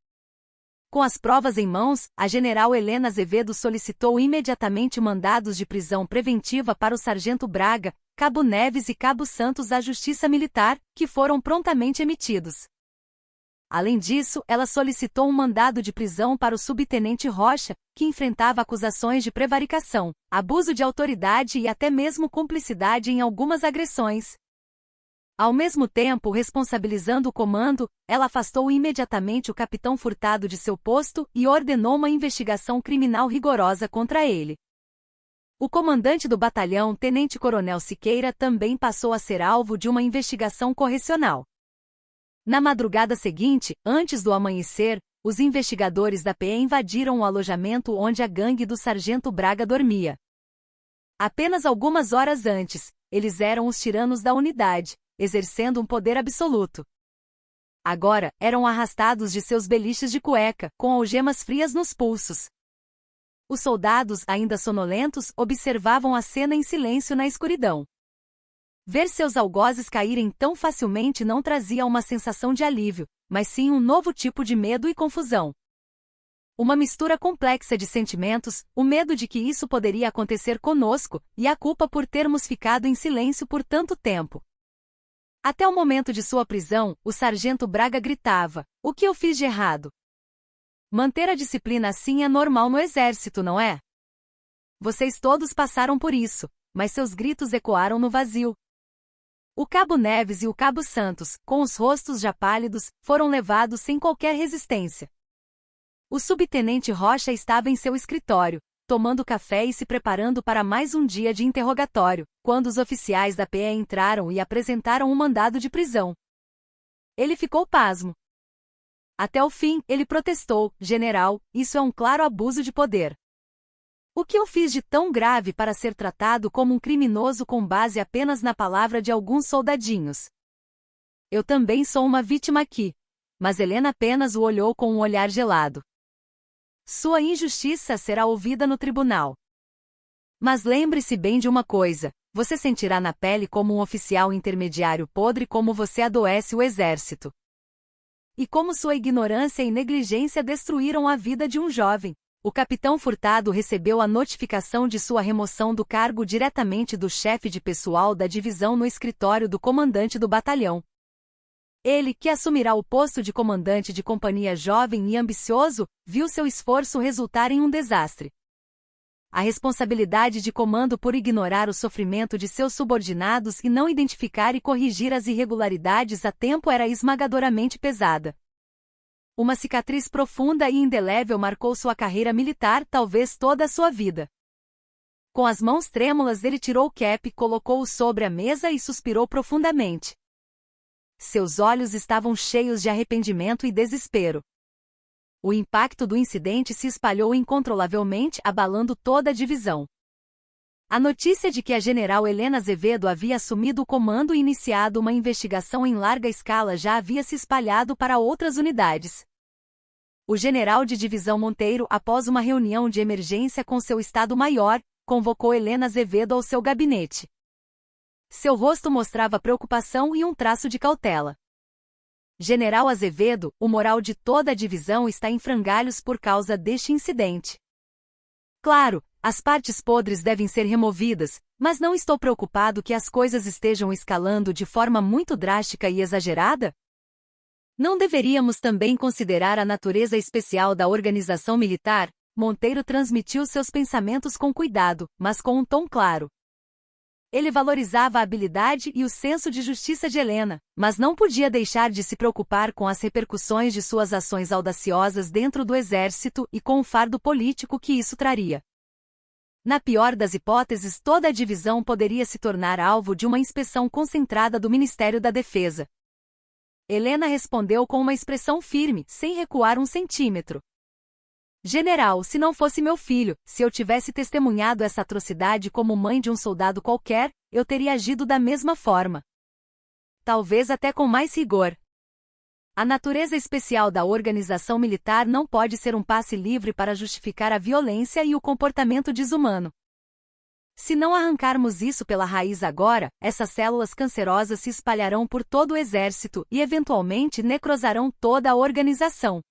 Com as provas em mãos, a general Helena Azevedo solicitou imediatamente mandados de prisão preventiva para o sargento Braga, Cabo Neves e Cabo Santos à Justiça Militar, que foram prontamente emitidos. Além disso, ela solicitou um mandado de prisão para o subtenente Rocha, que enfrentava acusações de prevaricação, abuso de autoridade e até mesmo cumplicidade em algumas agressões. Ao mesmo tempo, responsabilizando o comando, ela afastou imediatamente o capitão Furtado de seu posto e ordenou uma investigação criminal rigorosa contra ele. O comandante do batalhão, tenente-coronel Siqueira, também passou a ser alvo de uma investigação correcional. Na madrugada seguinte, antes do amanhecer, os investigadores da PE invadiram o alojamento onde a gangue do sargento Braga dormia. Apenas algumas horas antes, eles eram os tiranos da unidade, exercendo um poder absoluto. Agora, eram arrastados de seus beliches de cueca, com algemas frias nos pulsos. Os soldados, ainda sonolentos, observavam a cena em silêncio na escuridão. Ver seus algozes caírem tão facilmente não trazia uma sensação de alívio, mas sim um novo tipo de medo e confusão. Uma mistura complexa de sentimentos, o medo de que isso poderia acontecer conosco, e a culpa por termos ficado em silêncio por tanto tempo. Até o momento de sua prisão, o sargento Braga gritava: "O que eu fiz de errado?" Manter a disciplina assim é normal no exército, não é? Vocês todos passaram por isso, mas seus gritos ecoaram no vazio. O Cabo Neves e o Cabo Santos, com os rostos já pálidos, foram levados sem qualquer resistência. O subtenente Rocha estava em seu escritório, tomando café e se preparando para mais um dia de interrogatório, quando os oficiais da PE entraram e apresentaram um mandado de prisão. Ele ficou pasmo. Até o fim, ele protestou: "General, isso é um claro abuso de poder. O que eu fiz de tão grave para ser tratado como um criminoso com base apenas na palavra de alguns soldadinhos? Eu também sou uma vítima aqui." Mas Helena apenas o olhou com um olhar gelado. Sua injustiça será ouvida no tribunal. Mas lembre-se bem de uma coisa: você sentirá na pele como um oficial intermediário podre como você adoece o exército. E como sua ignorância e negligência destruíram a vida de um jovem. O capitão Furtado recebeu a notificação de sua remoção do cargo diretamente do chefe de pessoal da divisão no escritório do comandante do batalhão. Ele, que assumirá o posto de comandante de companhia jovem e ambicioso, viu seu esforço resultar em um desastre. A responsabilidade de comando por ignorar o sofrimento de seus subordinados e não identificar e corrigir as irregularidades a tempo era esmagadoramente pesada. Uma cicatriz profunda e indelével marcou sua carreira militar, talvez toda a sua vida. Com as mãos trêmulas ele tirou o cap, colocou-o sobre a mesa e suspirou profundamente. Seus olhos estavam cheios de arrependimento e desespero. O impacto do incidente se espalhou incontrolavelmente, abalando toda a divisão. A notícia de que a general Helena Azevedo havia assumido o comando e iniciado uma investigação em larga escala já havia se espalhado para outras unidades. O general de divisão Monteiro, após uma reunião de emergência com seu Estado-Maior, convocou Helena Azevedo ao seu gabinete. Seu rosto mostrava preocupação e um traço de cautela. "General Azevedo, o moral de toda a divisão está em frangalhos por causa deste incidente. Claro, as partes podres devem ser removidas, mas não estou preocupado que as coisas estejam escalando de forma muito drástica e exagerada? Não deveríamos também considerar a natureza especial da organização militar?" Monteiro transmitiu seus pensamentos com cuidado, mas com um tom claro. Ele valorizava a habilidade e o senso de justiça de Helena, mas não podia deixar de se preocupar com as repercussões de suas ações audaciosas dentro do exército e com o fardo político que isso traria. Na pior das hipóteses, toda a divisão poderia se tornar alvo de uma inspeção concentrada do Ministério da Defesa. Helena respondeu com uma expressão firme, sem recuar um centímetro. "General, se não fosse meu filho, se eu tivesse testemunhado essa atrocidade como mãe de um soldado qualquer, eu teria agido da mesma forma. Talvez até com mais rigor. A natureza especial da organização militar não pode ser um passe livre para justificar a violência e o comportamento desumano. Se não arrancarmos isso pela raiz agora, essas células cancerosas se espalharão por todo o exército e eventualmente necrosarão toda a organização.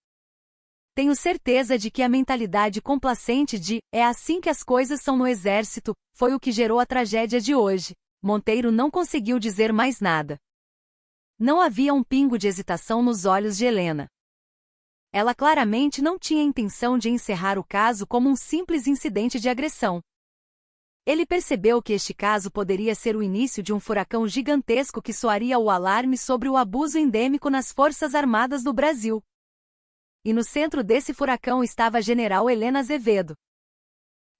Tenho certeza de que a mentalidade complacente de "é assim que as coisas são no exército" foi o que gerou a tragédia de hoje. Monteiro não conseguiu dizer mais nada. Não havia um pingo de hesitação nos olhos de Helena. Ela claramente não tinha intenção de encerrar o caso como um simples incidente de agressão. Ele percebeu que este caso poderia ser o início de um furacão gigantesco que soaria o alarme sobre o abuso endêmico nas Forças Armadas do Brasil. E no centro desse furacão estava a general Helena Azevedo.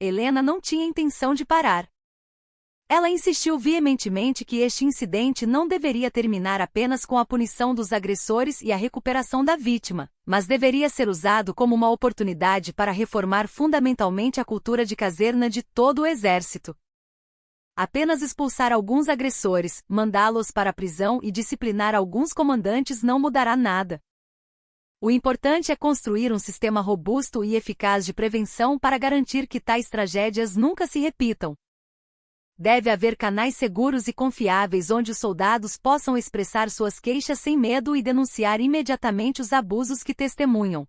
Helena não tinha intenção de parar. Ela insistiu veementemente que este incidente não deveria terminar apenas com a punição dos agressores e a recuperação da vítima, mas deveria ser usado como uma oportunidade para reformar fundamentalmente a cultura de caserna de todo o Exército. Apenas expulsar alguns agressores, mandá-los para a prisão e disciplinar alguns comandantes não mudará nada. O importante é construir um sistema robusto e eficaz de prevenção para garantir que tais tragédias nunca se repitam. Deve haver canais seguros e confiáveis onde os soldados possam expressar suas queixas sem medo e denunciar imediatamente os abusos que testemunham.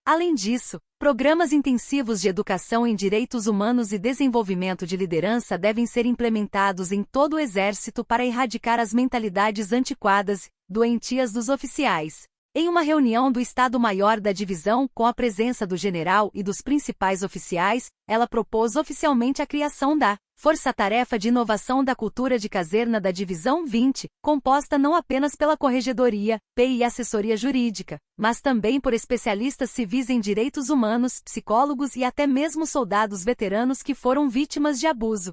Além disso, programas intensivos de educação em direitos humanos e desenvolvimento de liderança devem ser implementados em todo o Exército para erradicar as mentalidades antiquadas, doentias dos oficiais. Em uma reunião do Estado-Maior da Divisão, com a presença do general e dos principais oficiais, ela propôs oficialmente a criação da Força-Tarefa de Inovação da Cultura de Caserna da Divisão 20, composta não apenas pela Corregedoria, PI e Assessoria Jurídica, mas também por especialistas civis em direitos humanos, psicólogos e até mesmo soldados veteranos que foram vítimas de abuso.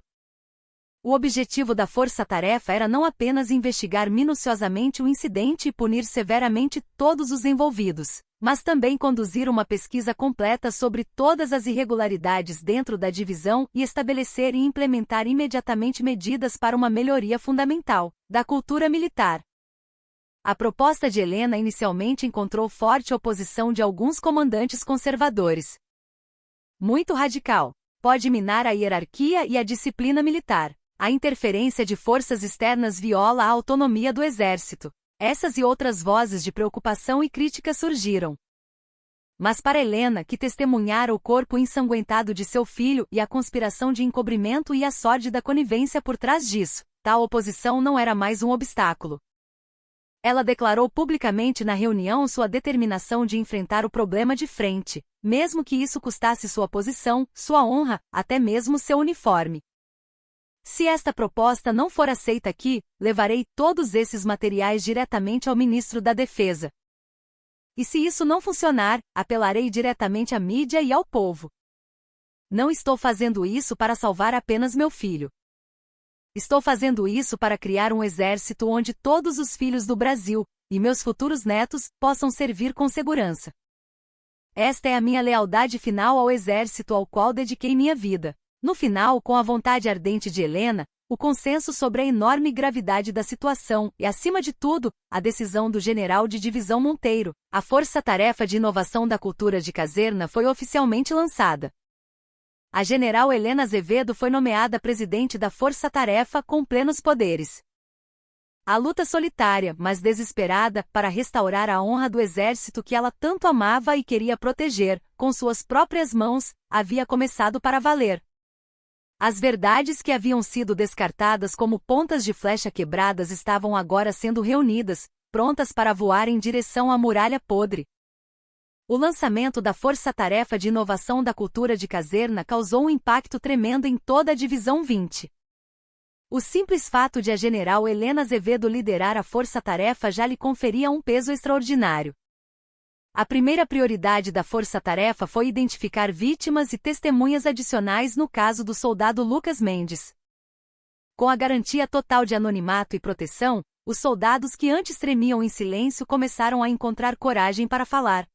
O objetivo da força-tarefa era não apenas investigar minuciosamente o incidente e punir severamente todos os envolvidos, mas também conduzir uma pesquisa completa sobre todas as irregularidades dentro da divisão e estabelecer e implementar imediatamente medidas para uma melhoria fundamental da cultura militar. A proposta de Helena inicialmente encontrou forte oposição de alguns comandantes conservadores. Muito radical. Pode minar a hierarquia e a disciplina militar. A interferência de forças externas viola a autonomia do Exército. Essas e outras vozes de preocupação e crítica surgiram. Mas para Helena, que testemunhara o corpo ensanguentado de seu filho e a conspiração de encobrimento e a sórdida conivência por trás disso, tal oposição não era mais um obstáculo. Ela declarou publicamente na reunião sua determinação de enfrentar o problema de frente, mesmo que isso custasse sua posição, sua honra, até mesmo seu uniforme. Se esta proposta não for aceita aqui, levarei todos esses materiais diretamente ao ministro da Defesa. E se isso não funcionar, apelarei diretamente à mídia e ao povo. Não estou fazendo isso para salvar apenas meu filho. Estou fazendo isso para criar um exército onde todos os filhos do Brasil, e meus futuros netos, possam servir com segurança. Esta é a minha lealdade final ao exército ao qual dediquei minha vida. No final, com a vontade ardente de Helena, o consenso sobre a enorme gravidade da situação e, acima de tudo, a decisão do general de divisão Monteiro, a Força-Tarefa de Inovação da Cultura de Caserna foi oficialmente lançada. A general Helena Azevedo foi nomeada presidente da Força-Tarefa com plenos poderes. A luta solitária, mas desesperada, para restaurar a honra do exército que ela tanto amava e queria proteger, com suas próprias mãos, havia começado para valer. As verdades que haviam sido descartadas como pontas de flecha quebradas estavam agora sendo reunidas, prontas para voar em direção à muralha podre. O lançamento da Força-Tarefa de Inovação da Cultura de Caserna causou um impacto tremendo em toda a Divisão 20. O simples fato de a general Helena Azevedo liderar a Força-Tarefa já lhe conferia um peso extraordinário. A primeira prioridade da Força-Tarefa foi identificar vítimas e testemunhas adicionais no caso do soldado Lucas Mendes. Com a garantia total de anonimato e proteção, os soldados que antes tremiam em silêncio começaram a encontrar coragem para falar.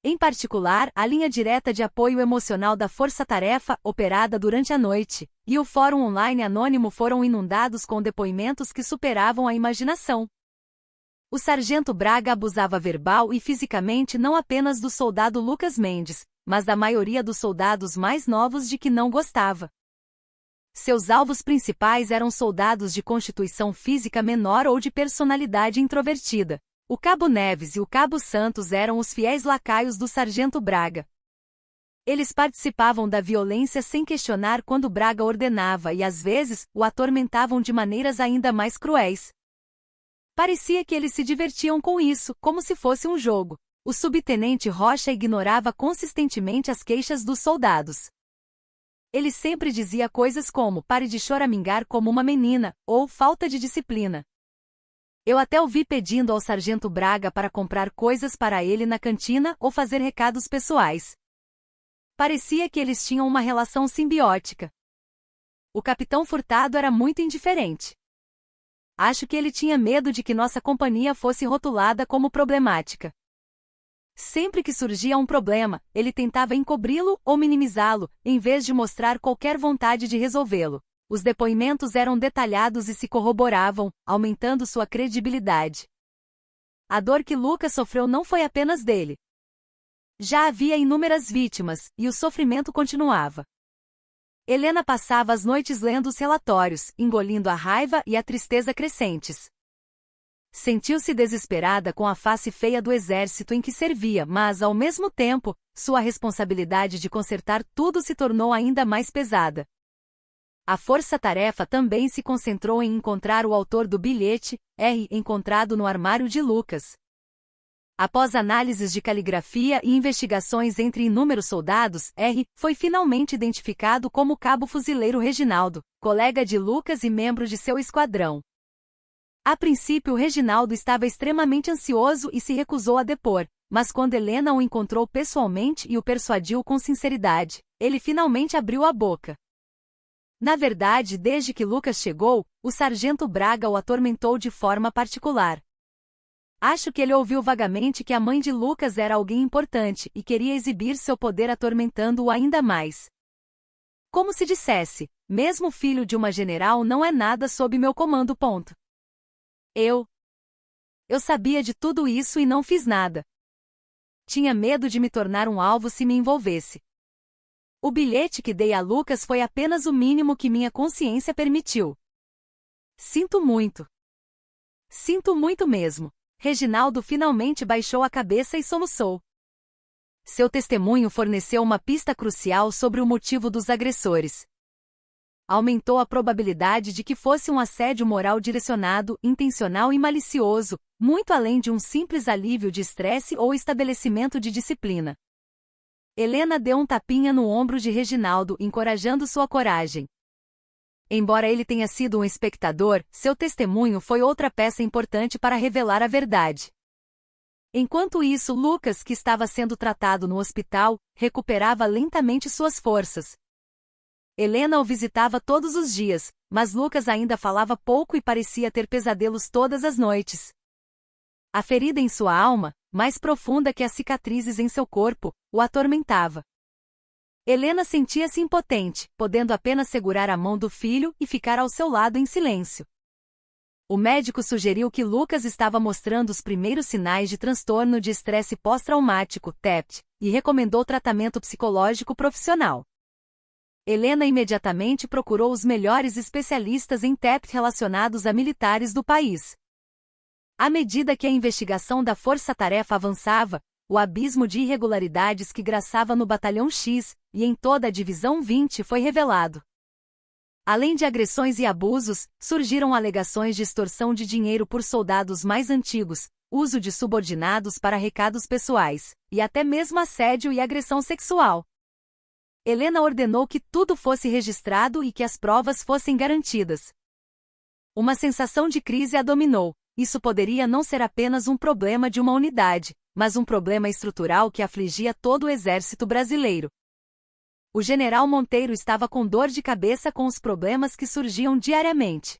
Em particular, a linha direta de apoio emocional da Força-Tarefa, operada durante a noite, e o fórum online anônimo foram inundados com depoimentos que superavam a imaginação. O sargento Braga abusava verbal e fisicamente não apenas do soldado Lucas Mendes, mas da maioria dos soldados mais novos de que não gostava. Seus alvos principais eram soldados de constituição física menor ou de personalidade introvertida. O Cabo Neves e o Cabo Santos eram os fiéis lacaios do Sargento Braga. Eles participavam da violência sem questionar quando Braga ordenava e às vezes o atormentavam de maneiras ainda mais cruéis. Parecia que eles se divertiam com isso, como se fosse um jogo. O subtenente Rocha ignorava consistentemente as queixas dos soldados. Ele sempre dizia coisas como "pare de choramingar como uma menina" ou "falta de disciplina". Eu até o vi pedindo ao Sargento Braga para comprar coisas para ele na cantina ou fazer recados pessoais. Parecia que eles tinham uma relação simbiótica. O capitão Furtado era muito indiferente. Acho que ele tinha medo de que nossa companhia fosse rotulada como problemática. Sempre que surgia um problema, ele tentava encobri-lo ou minimizá-lo, em vez de mostrar qualquer vontade de resolvê-lo. Os depoimentos eram detalhados e se corroboravam, aumentando sua credibilidade. A dor que Lucas sofreu não foi apenas dele. Já havia inúmeras vítimas, e o sofrimento continuava. Helena passava as noites lendo os relatórios, engolindo a raiva e a tristeza crescentes. Sentiu-se desesperada com a face feia do exército em que servia, mas, ao mesmo tempo, sua responsabilidade de consertar tudo se tornou ainda mais pesada. A força-tarefa também se concentrou em encontrar o autor do bilhete, encontrado no armário de Lucas. Após análises de caligrafia e investigações entre inúmeros soldados, foi finalmente identificado como o cabo fuzileiro Reginaldo, colega de Lucas e membro de seu esquadrão. A princípio, Reginaldo estava extremamente ansioso e se recusou a depor, mas quando Helena o encontrou pessoalmente e o persuadiu com sinceridade, ele finalmente abriu a boca. Na verdade, desde que Lucas chegou, o Sargento Braga o atormentou de forma particular. Acho que ele ouviu vagamente que a mãe de Lucas era alguém importante e queria exibir seu poder atormentando-o ainda mais. Como se dissesse, mesmo filho de uma general não é nada sob meu comando. Eu sabia de tudo isso e não fiz nada. Tinha medo de me tornar um alvo se me envolvesse. O bilhete que dei a Lucas foi apenas o mínimo que minha consciência permitiu. Sinto muito. Sinto muito mesmo. Reginaldo finalmente baixou a cabeça e soluçou. Seu testemunho forneceu uma pista crucial sobre o motivo dos agressores. Aumentou a probabilidade de que fosse um assédio moral direcionado, intencional e malicioso, muito além de um simples alívio de estresse ou estabelecimento de disciplina. Helena deu um tapinha no ombro de Reginaldo, encorajando sua coragem. Embora ele tenha sido um espectador, seu testemunho foi outra peça importante para revelar a verdade. Enquanto isso, Lucas, que estava sendo tratado no hospital, recuperava lentamente suas forças. Helena o visitava todos os dias, mas Lucas ainda falava pouco e parecia ter pesadelos todas as noites. A ferida em sua alma, mais profunda que as cicatrizes em seu corpo, o atormentava. Helena sentia-se impotente, podendo apenas segurar a mão do filho e ficar ao seu lado em silêncio. O médico sugeriu que Lucas estava mostrando os primeiros sinais de transtorno de estresse pós-traumático, TEPT, e recomendou tratamento psicológico profissional. Helena imediatamente procurou os melhores especialistas em TEPT relacionados a militares do país. À medida que a investigação da Força-Tarefa avançava, o abismo de irregularidades que graçava no Batalhão X e em toda a Divisão 20 foi revelado. Além de agressões e abusos, surgiram alegações de extorsão de dinheiro por soldados mais antigos, uso de subordinados para recados pessoais, e até mesmo assédio e agressão sexual. Helena ordenou que tudo fosse registrado e que as provas fossem garantidas. Uma sensação de crise a dominou. Isso poderia não ser apenas um problema de uma unidade, mas um problema estrutural que afligia todo o exército brasileiro. O general Monteiro estava com dor de cabeça com os problemas que surgiam diariamente.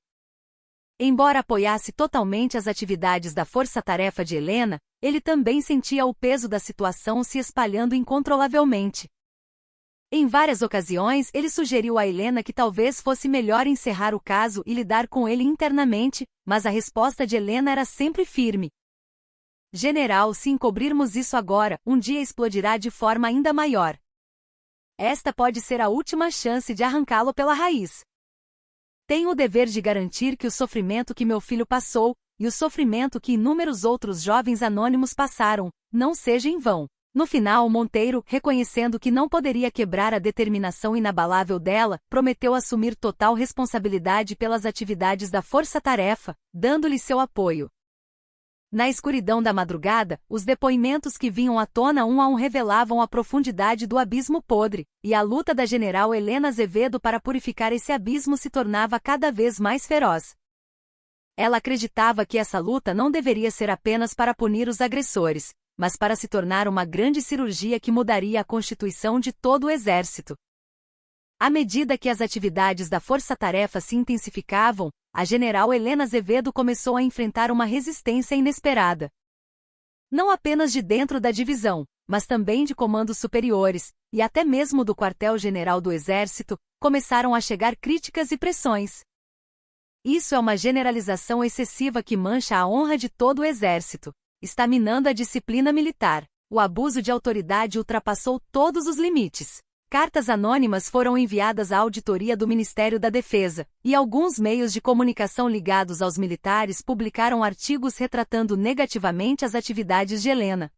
Embora apoiasse totalmente as atividades da força-tarefa de Helena, ele também sentia o peso da situação se espalhando incontrolavelmente. Em várias ocasiões, ele sugeriu a Helena que talvez fosse melhor encerrar o caso e lidar com ele internamente, mas a resposta de Helena era sempre firme. General, se encobrirmos isso agora, um dia explodirá de forma ainda maior. Esta pode ser a última chance de arrancá-lo pela raiz. Tenho o dever de garantir que o sofrimento que meu filho passou, e o sofrimento que inúmeros outros jovens anônimos passaram, não seja em vão. No final, Monteiro, reconhecendo que não poderia quebrar a determinação inabalável dela, prometeu assumir total responsabilidade pelas atividades da força-tarefa, dando-lhe seu apoio. Na escuridão da madrugada, os depoimentos que vinham à tona um a um revelavam a profundidade do abismo podre, e a luta da general Helena Azevedo para purificar esse abismo se tornava cada vez mais feroz. Ela acreditava que essa luta não deveria ser apenas para punir os agressores, mas para se tornar uma grande cirurgia que mudaria a constituição de todo o exército. À medida que as atividades da força-tarefa se intensificavam, a general Helena Azevedo começou a enfrentar uma resistência inesperada. Não apenas de dentro da divisão, mas também de comandos superiores, e até mesmo do quartel-general do Exército, começaram a chegar críticas e pressões. Isso é uma generalização excessiva que mancha a honra de todo o Exército. Está minando a disciplina militar. O abuso de autoridade ultrapassou todos os limites. Cartas anônimas foram enviadas à auditoria do Ministério da Defesa, e alguns meios de comunicação ligados aos militares publicaram artigos retratando negativamente as atividades de Helena.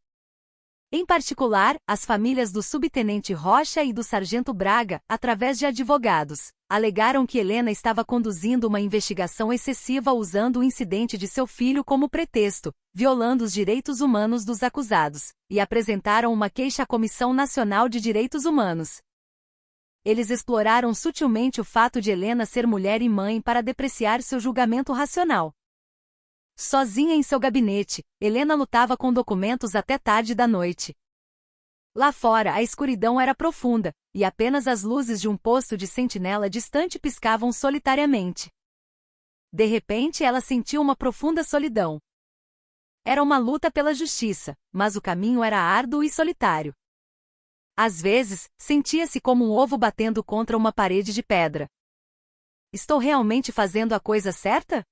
Em particular, as famílias do subtenente Rocha e do sargento Braga, através de advogados, alegaram que Helena estava conduzindo uma investigação excessiva usando o incidente de seu filho como pretexto, violando os direitos humanos dos acusados, e apresentaram uma queixa à Comissão Nacional de Direitos Humanos. Eles exploraram sutilmente o fato de Helena ser mulher e mãe para depreciar seu julgamento racional. Sozinha em seu gabinete, Helena lutava com documentos até tarde da noite. Lá fora a escuridão era profunda, e apenas as luzes de um posto de sentinela distante piscavam solitariamente. De repente ela sentiu uma profunda solidão. Era uma luta pela justiça, mas o caminho era árduo e solitário. Às vezes, sentia-se como um ovo batendo contra uma parede de pedra. Estou realmente fazendo a coisa certa?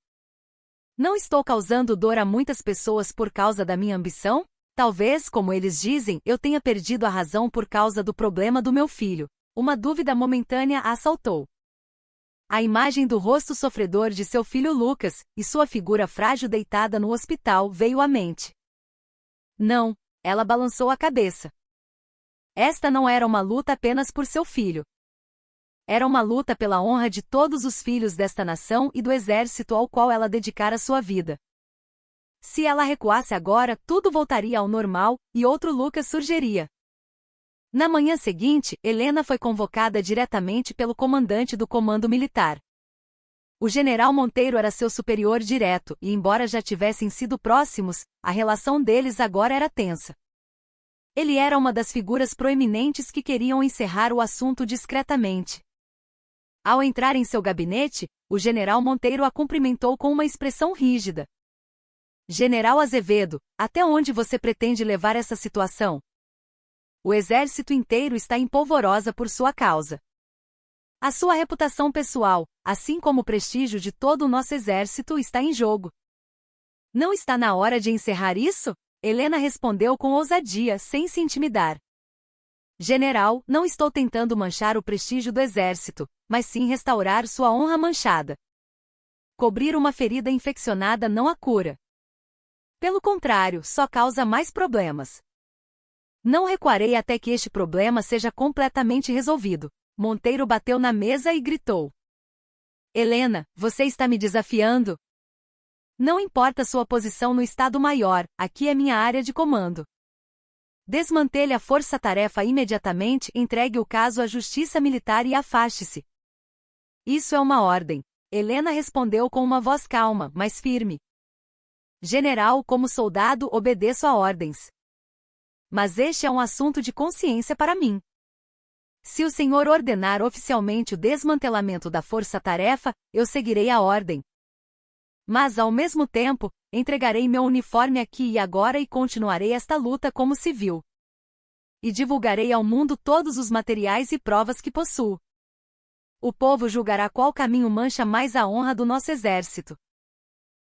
Não estou causando dor a muitas pessoas por causa da minha ambição? Talvez, como eles dizem, eu tenha perdido a razão por causa do problema do meu filho. Uma dúvida momentânea a assaltou. A imagem do rosto sofredor de seu filho Lucas, e sua figura frágil deitada no hospital veio à mente. Não, ela balançou a cabeça. Esta não era uma luta apenas por seu filho. Era uma luta pela honra de todos os filhos desta nação e do exército ao qual ela dedicara sua vida. Se ela recuasse agora, tudo voltaria ao normal, e outro Lucas surgiria. Na manhã seguinte, Helena foi convocada diretamente pelo comandante do comando militar. O general Monteiro era seu superior direto, e embora já tivessem sido próximos, a relação deles agora era tensa. Ele era uma das figuras proeminentes que queriam encerrar o assunto discretamente. Ao entrar em seu gabinete, o general Monteiro a cumprimentou com uma expressão rígida. General Azevedo, até onde você pretende levar essa situação? O exército inteiro está em polvorosa por sua causa. A sua reputação pessoal, assim como o prestígio de todo o nosso exército, está em jogo. Não está na hora de encerrar isso? Helena respondeu com ousadia, sem se intimidar. General, não estou tentando manchar o prestígio do exército, mas sim restaurar sua honra manchada. Cobrir uma ferida infeccionada não a cura. Pelo contrário, só causa mais problemas. Não recuarei até que este problema seja completamente resolvido. Monteiro bateu na mesa e gritou. Helena, você está me desafiando? Não importa sua posição no Estado-Maior, aqui é minha área de comando. Desmantele a força-tarefa imediatamente, entregue o caso à Justiça Militar e afaste-se. Isso é uma ordem. Helena respondeu com uma voz calma, mas firme. General, como soldado, obedeço a ordens. Mas este é um assunto de consciência para mim. Se o senhor ordenar oficialmente o desmantelamento da força-tarefa, eu seguirei a ordem. Mas, ao mesmo tempo, entregarei meu uniforme aqui e agora e continuarei esta luta como civil. E divulgarei ao mundo todos os materiais e provas que possuo. O povo julgará qual caminho mancha mais a honra do nosso exército.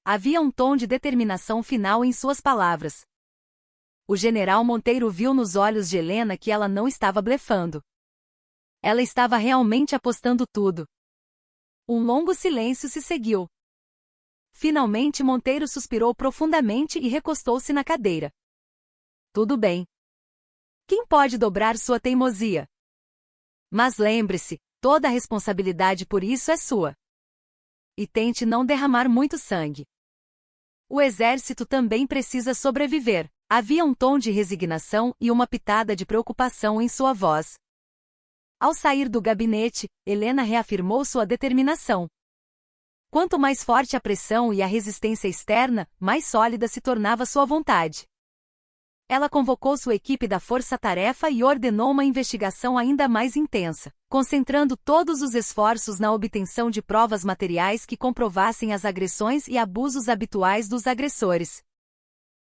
Havia um tom de determinação final em suas palavras. O general Monteiro viu nos olhos de Helena que ela não estava blefando. Ela estava realmente apostando tudo. Um longo silêncio se seguiu. Finalmente Monteiro suspirou profundamente e recostou-se na cadeira. Tudo bem. Quem pode dobrar sua teimosia? Mas lembre-se, toda a responsabilidade por isso é sua. E tente não derramar muito sangue. O exército também precisa sobreviver. Havia um tom de resignação e uma pitada de preocupação em sua voz. Ao sair do gabinete, Helena reafirmou sua determinação. Quanto mais forte a pressão e a resistência externa, mais sólida se tornava sua vontade. Ela convocou sua equipe da força-tarefa e ordenou uma investigação ainda mais intensa, concentrando todos os esforços na obtenção de provas materiais que comprovassem as agressões e abusos habituais dos agressores.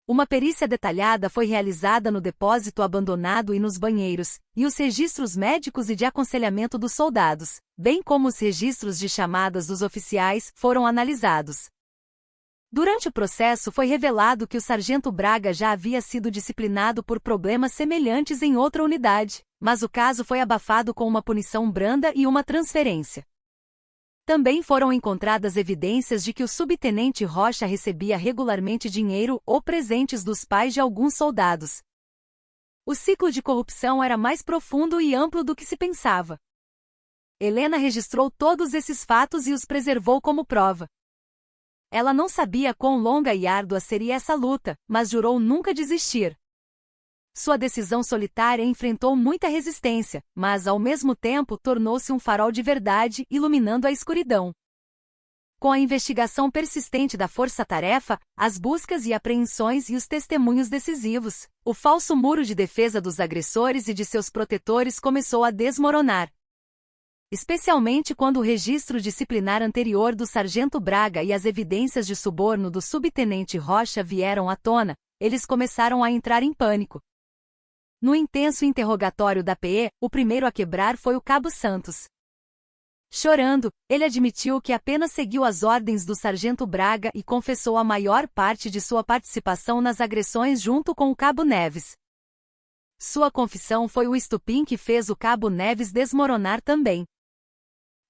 Uma perícia detalhada foi realizada no depósito abandonado e nos banheiros, e os registros médicos e de aconselhamento dos soldados, bem como os registros de chamadas dos oficiais, foram analisados. Durante o processo foi revelado que o sargento Braga já havia sido disciplinado por problemas semelhantes em outra unidade, mas o caso foi abafado com uma punição branda e uma transferência. Também foram encontradas evidências de que o subtenente Rocha recebia regularmente dinheiro ou presentes dos pais de alguns soldados. O ciclo de corrupção era mais profundo e amplo do que se pensava. Helena registrou todos esses fatos e os preservou como prova. Ela não sabia quão longa e árdua seria essa luta, mas jurou nunca desistir. Sua decisão solitária enfrentou muita resistência, mas ao mesmo tempo tornou-se um farol de verdade, iluminando a escuridão. Com a investigação persistente da força-tarefa, as buscas e apreensões e os testemunhos decisivos, o falso muro de defesa dos agressores e de seus protetores começou a desmoronar. Especialmente quando o registro disciplinar anterior do sargento Braga e as evidências de suborno do subtenente Rocha vieram à tona, eles começaram a entrar em pânico. No intenso interrogatório da PE, o primeiro a quebrar foi o cabo Santos. Chorando, ele admitiu que apenas seguiu as ordens do sargento Braga e confessou a maior parte de sua participação nas agressões junto com o cabo Neves. Sua confissão foi o estupim que fez o cabo Neves desmoronar também.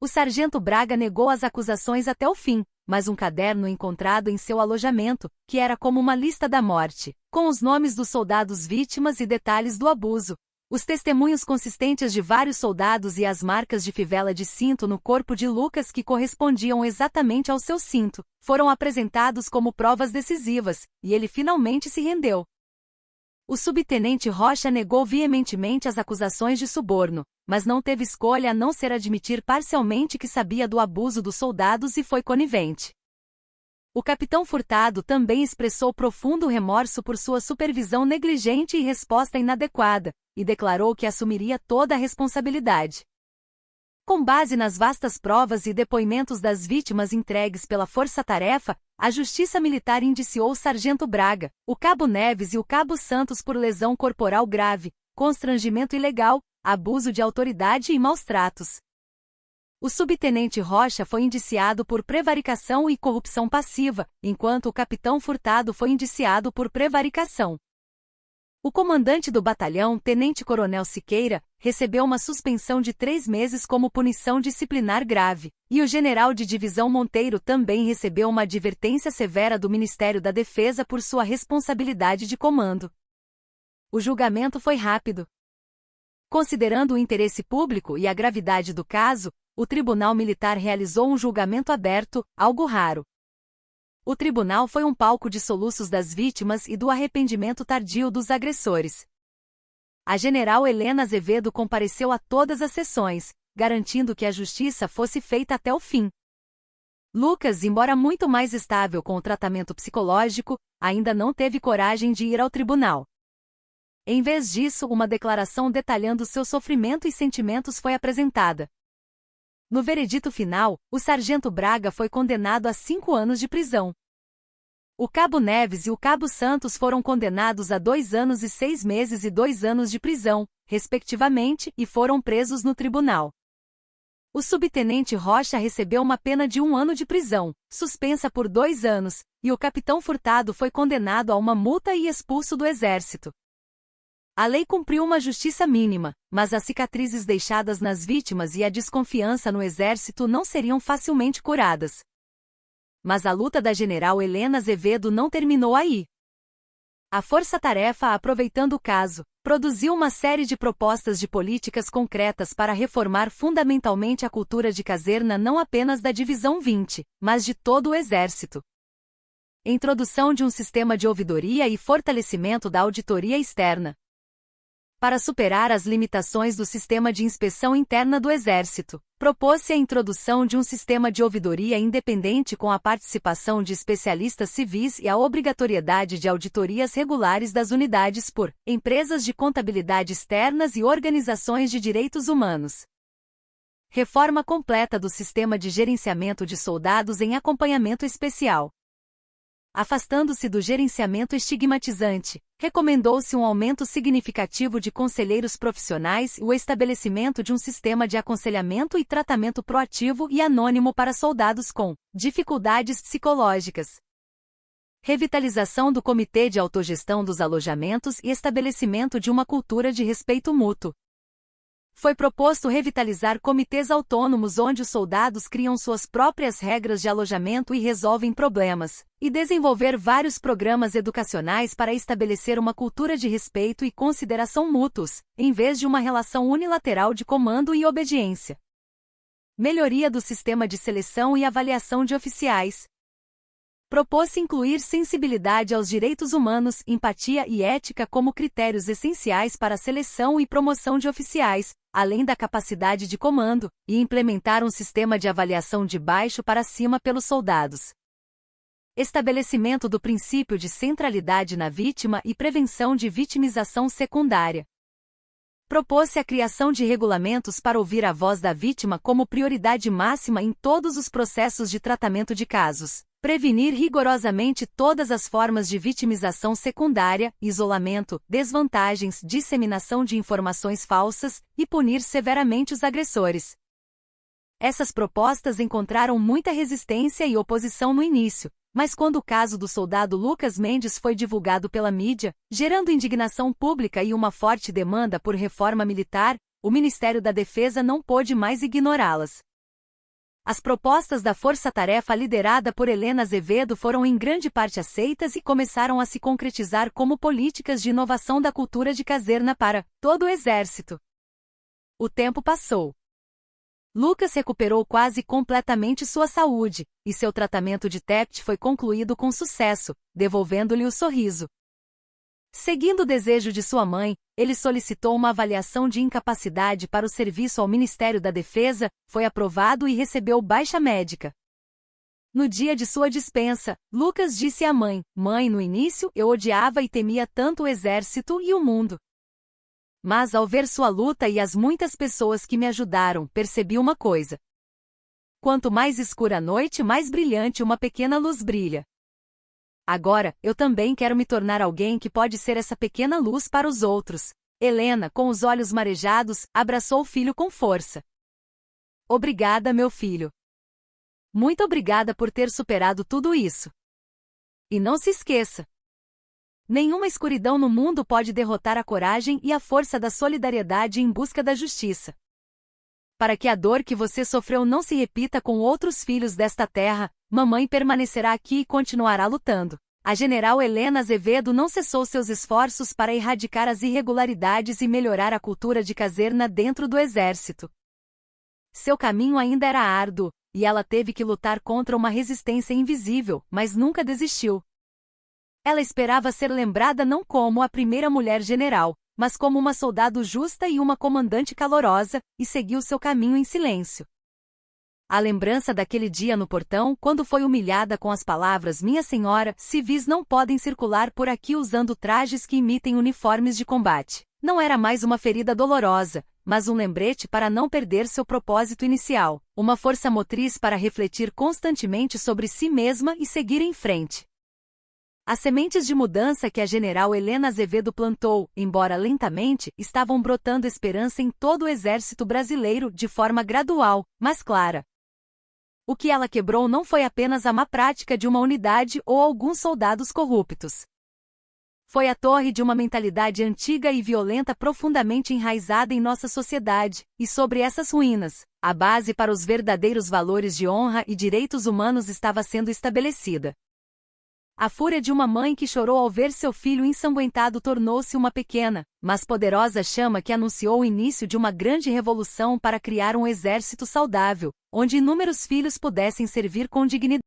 O sargento Braga negou as acusações até o fim, mas um caderno encontrado em seu alojamento, que era como uma lista da morte, com os nomes dos soldados vítimas e detalhes do abuso, os testemunhos consistentes de vários soldados e as marcas de fivela de cinto no corpo de Lucas que correspondiam exatamente ao seu cinto, foram apresentados como provas decisivas, e ele finalmente se rendeu. O subtenente Rocha negou veementemente as acusações de suborno, mas não teve escolha a não ser admitir parcialmente que sabia do abuso dos soldados e foi conivente. O capitão Furtado também expressou profundo remorso por sua supervisão negligente e resposta inadequada, e declarou que assumiria toda a responsabilidade. Com base nas vastas provas e depoimentos das vítimas entregues pela Força-Tarefa, a Justiça Militar indiciou o sargento Braga, o cabo Neves e o cabo Santos por lesão corporal grave, constrangimento ilegal, abuso de autoridade e maus-tratos. O subtenente Rocha foi indiciado por prevaricação e corrupção passiva, enquanto o capitão Furtado foi indiciado por prevaricação. O comandante do batalhão, tenente-coronel Siqueira, recebeu uma suspensão de 3 meses como punição disciplinar grave, e o general de divisão Monteiro também recebeu uma advertência severa do Ministério da Defesa por sua responsabilidade de comando. O julgamento foi rápido. Considerando o interesse público e a gravidade do caso, o Tribunal Militar realizou um julgamento aberto, algo raro. O tribunal foi um palco de soluços das vítimas e do arrependimento tardio dos agressores. A general Helena Azevedo compareceu a todas as sessões, garantindo que a justiça fosse feita até o fim. Lucas, embora muito mais estável com o tratamento psicológico, ainda não teve coragem de ir ao tribunal. Em vez disso, uma declaração detalhando seu sofrimento e sentimentos foi apresentada. No veredito final, o sargento Braga foi condenado a 5 anos de prisão. O cabo Neves e o cabo Santos foram condenados a 2 anos e 6 meses e 2 anos de prisão, respectivamente, e foram presos no tribunal. O subtenente Rocha recebeu uma pena de 1 ano de prisão, suspensa por 2 anos, e o capitão Furtado foi condenado a uma multa e expulso do exército. A lei cumpriu uma justiça mínima, mas as cicatrizes deixadas nas vítimas e a desconfiança no exército não seriam facilmente curadas. Mas a luta da general Helena Azevedo não terminou aí. A Força-Tarefa, aproveitando o caso, produziu uma série de propostas de políticas concretas para reformar fundamentalmente a cultura de caserna não apenas da Divisão 20, mas de todo o Exército. Introdução de um sistema de ouvidoria e fortalecimento da auditoria externa. Para superar as limitações do sistema de inspeção interna do Exército, propôs-se a introdução de um sistema de ouvidoria independente com a participação de especialistas civis e a obrigatoriedade de auditorias regulares das unidades por empresas de contabilidade externas e organizações de direitos humanos. Reforma completa do sistema de gerenciamento de soldados em acompanhamento especial. Afastando-se do gerenciamento estigmatizante, recomendou-se um aumento significativo de conselheiros profissionais e o estabelecimento de um sistema de aconselhamento e tratamento proativo e anônimo para soldados com dificuldades psicológicas. Revitalização do Comitê de Autogestão dos Alojamentos e estabelecimento de uma cultura de respeito mútuo. Foi proposto revitalizar comitês autônomos onde os soldados criam suas próprias regras de alojamento e resolvem problemas, e desenvolver vários programas educacionais para estabelecer uma cultura de respeito e consideração mútuos, em vez de uma relação unilateral de comando e obediência. Melhoria do sistema de seleção e avaliação de oficiais. Propôs-se incluir sensibilidade aos direitos humanos, empatia e ética como critérios essenciais para a seleção e promoção de oficiais, além da capacidade de comando, e implementar um sistema de avaliação de baixo para cima pelos soldados. Estabelecimento do princípio de centralidade na vítima e prevenção de vitimização secundária. Propôs-se a criação de regulamentos para ouvir a voz da vítima como prioridade máxima em todos os processos de tratamento de casos. Prevenir rigorosamente todas as formas de vitimização secundária, isolamento, desvantagens, disseminação de informações falsas e punir severamente os agressores. Essas propostas encontraram muita resistência e oposição no início, mas quando o caso do soldado Lucas Mendes foi divulgado pela mídia, gerando indignação pública e uma forte demanda por reforma militar, o Ministério da Defesa não pôde mais ignorá-las. As propostas da Força-Tarefa liderada por Helena Azevedo foram em grande parte aceitas e começaram a se concretizar como políticas de inovação da cultura de caserna para todo o Exército. O tempo passou. Lucas recuperou quase completamente sua saúde, e seu tratamento de TEPT foi concluído com sucesso, devolvendo-lhe o sorriso. Seguindo o desejo de sua mãe, ele solicitou uma avaliação de incapacidade para o serviço ao Ministério da Defesa, foi aprovado e recebeu baixa médica. No dia de sua dispensa, Lucas disse à mãe: "Mãe, no início eu odiava e temia tanto o Exército e o mundo. Mas ao ver sua luta e as muitas pessoas que me ajudaram, percebi uma coisa. Quanto mais escura a noite, mais brilhante uma pequena luz brilha. Agora, eu também quero me tornar alguém que pode ser essa pequena luz para os outros." Helena, com os olhos marejados, abraçou o filho com força. "Obrigada, meu filho. Muito obrigada por ter superado tudo isso. E não se esqueça. Nenhuma escuridão no mundo pode derrotar a coragem e a força da solidariedade em busca da justiça. Para que a dor que você sofreu não se repita com outros filhos desta terra, mamãe permanecerá aqui e continuará lutando." A general Helena Azevedo não cessou seus esforços para erradicar as irregularidades e melhorar a cultura de caserna dentro do Exército. Seu caminho ainda era árduo, e ela teve que lutar contra uma resistência invisível, mas nunca desistiu. Ela esperava ser lembrada não como a primeira mulher general, mas como uma soldado justa e uma comandante calorosa, e seguiu seu caminho em silêncio. A lembrança daquele dia no portão, quando foi humilhada com as palavras "Minha senhora, civis não podem circular por aqui usando trajes que imitem uniformes de combate", não era mais uma ferida dolorosa, mas um lembrete para não perder seu propósito inicial, uma força motriz para refletir constantemente sobre si mesma e seguir em frente. As sementes de mudança que a general Helena Azevedo plantou, embora lentamente, estavam brotando esperança em todo o Exército brasileiro de forma gradual, mas clara. O que ela quebrou não foi apenas a má prática de uma unidade ou alguns soldados corruptos. Foi a torre de uma mentalidade antiga e violenta profundamente enraizada em nossa sociedade, e sobre essas ruínas, a base para os verdadeiros valores de honra e direitos humanos estava sendo estabelecida. A fúria de uma mãe que chorou ao ver seu filho ensanguentado tornou-se uma pequena, mas poderosa chama que anunciou o início de uma grande revolução para criar um exército saudável, onde inúmeros filhos pudessem servir com dignidade.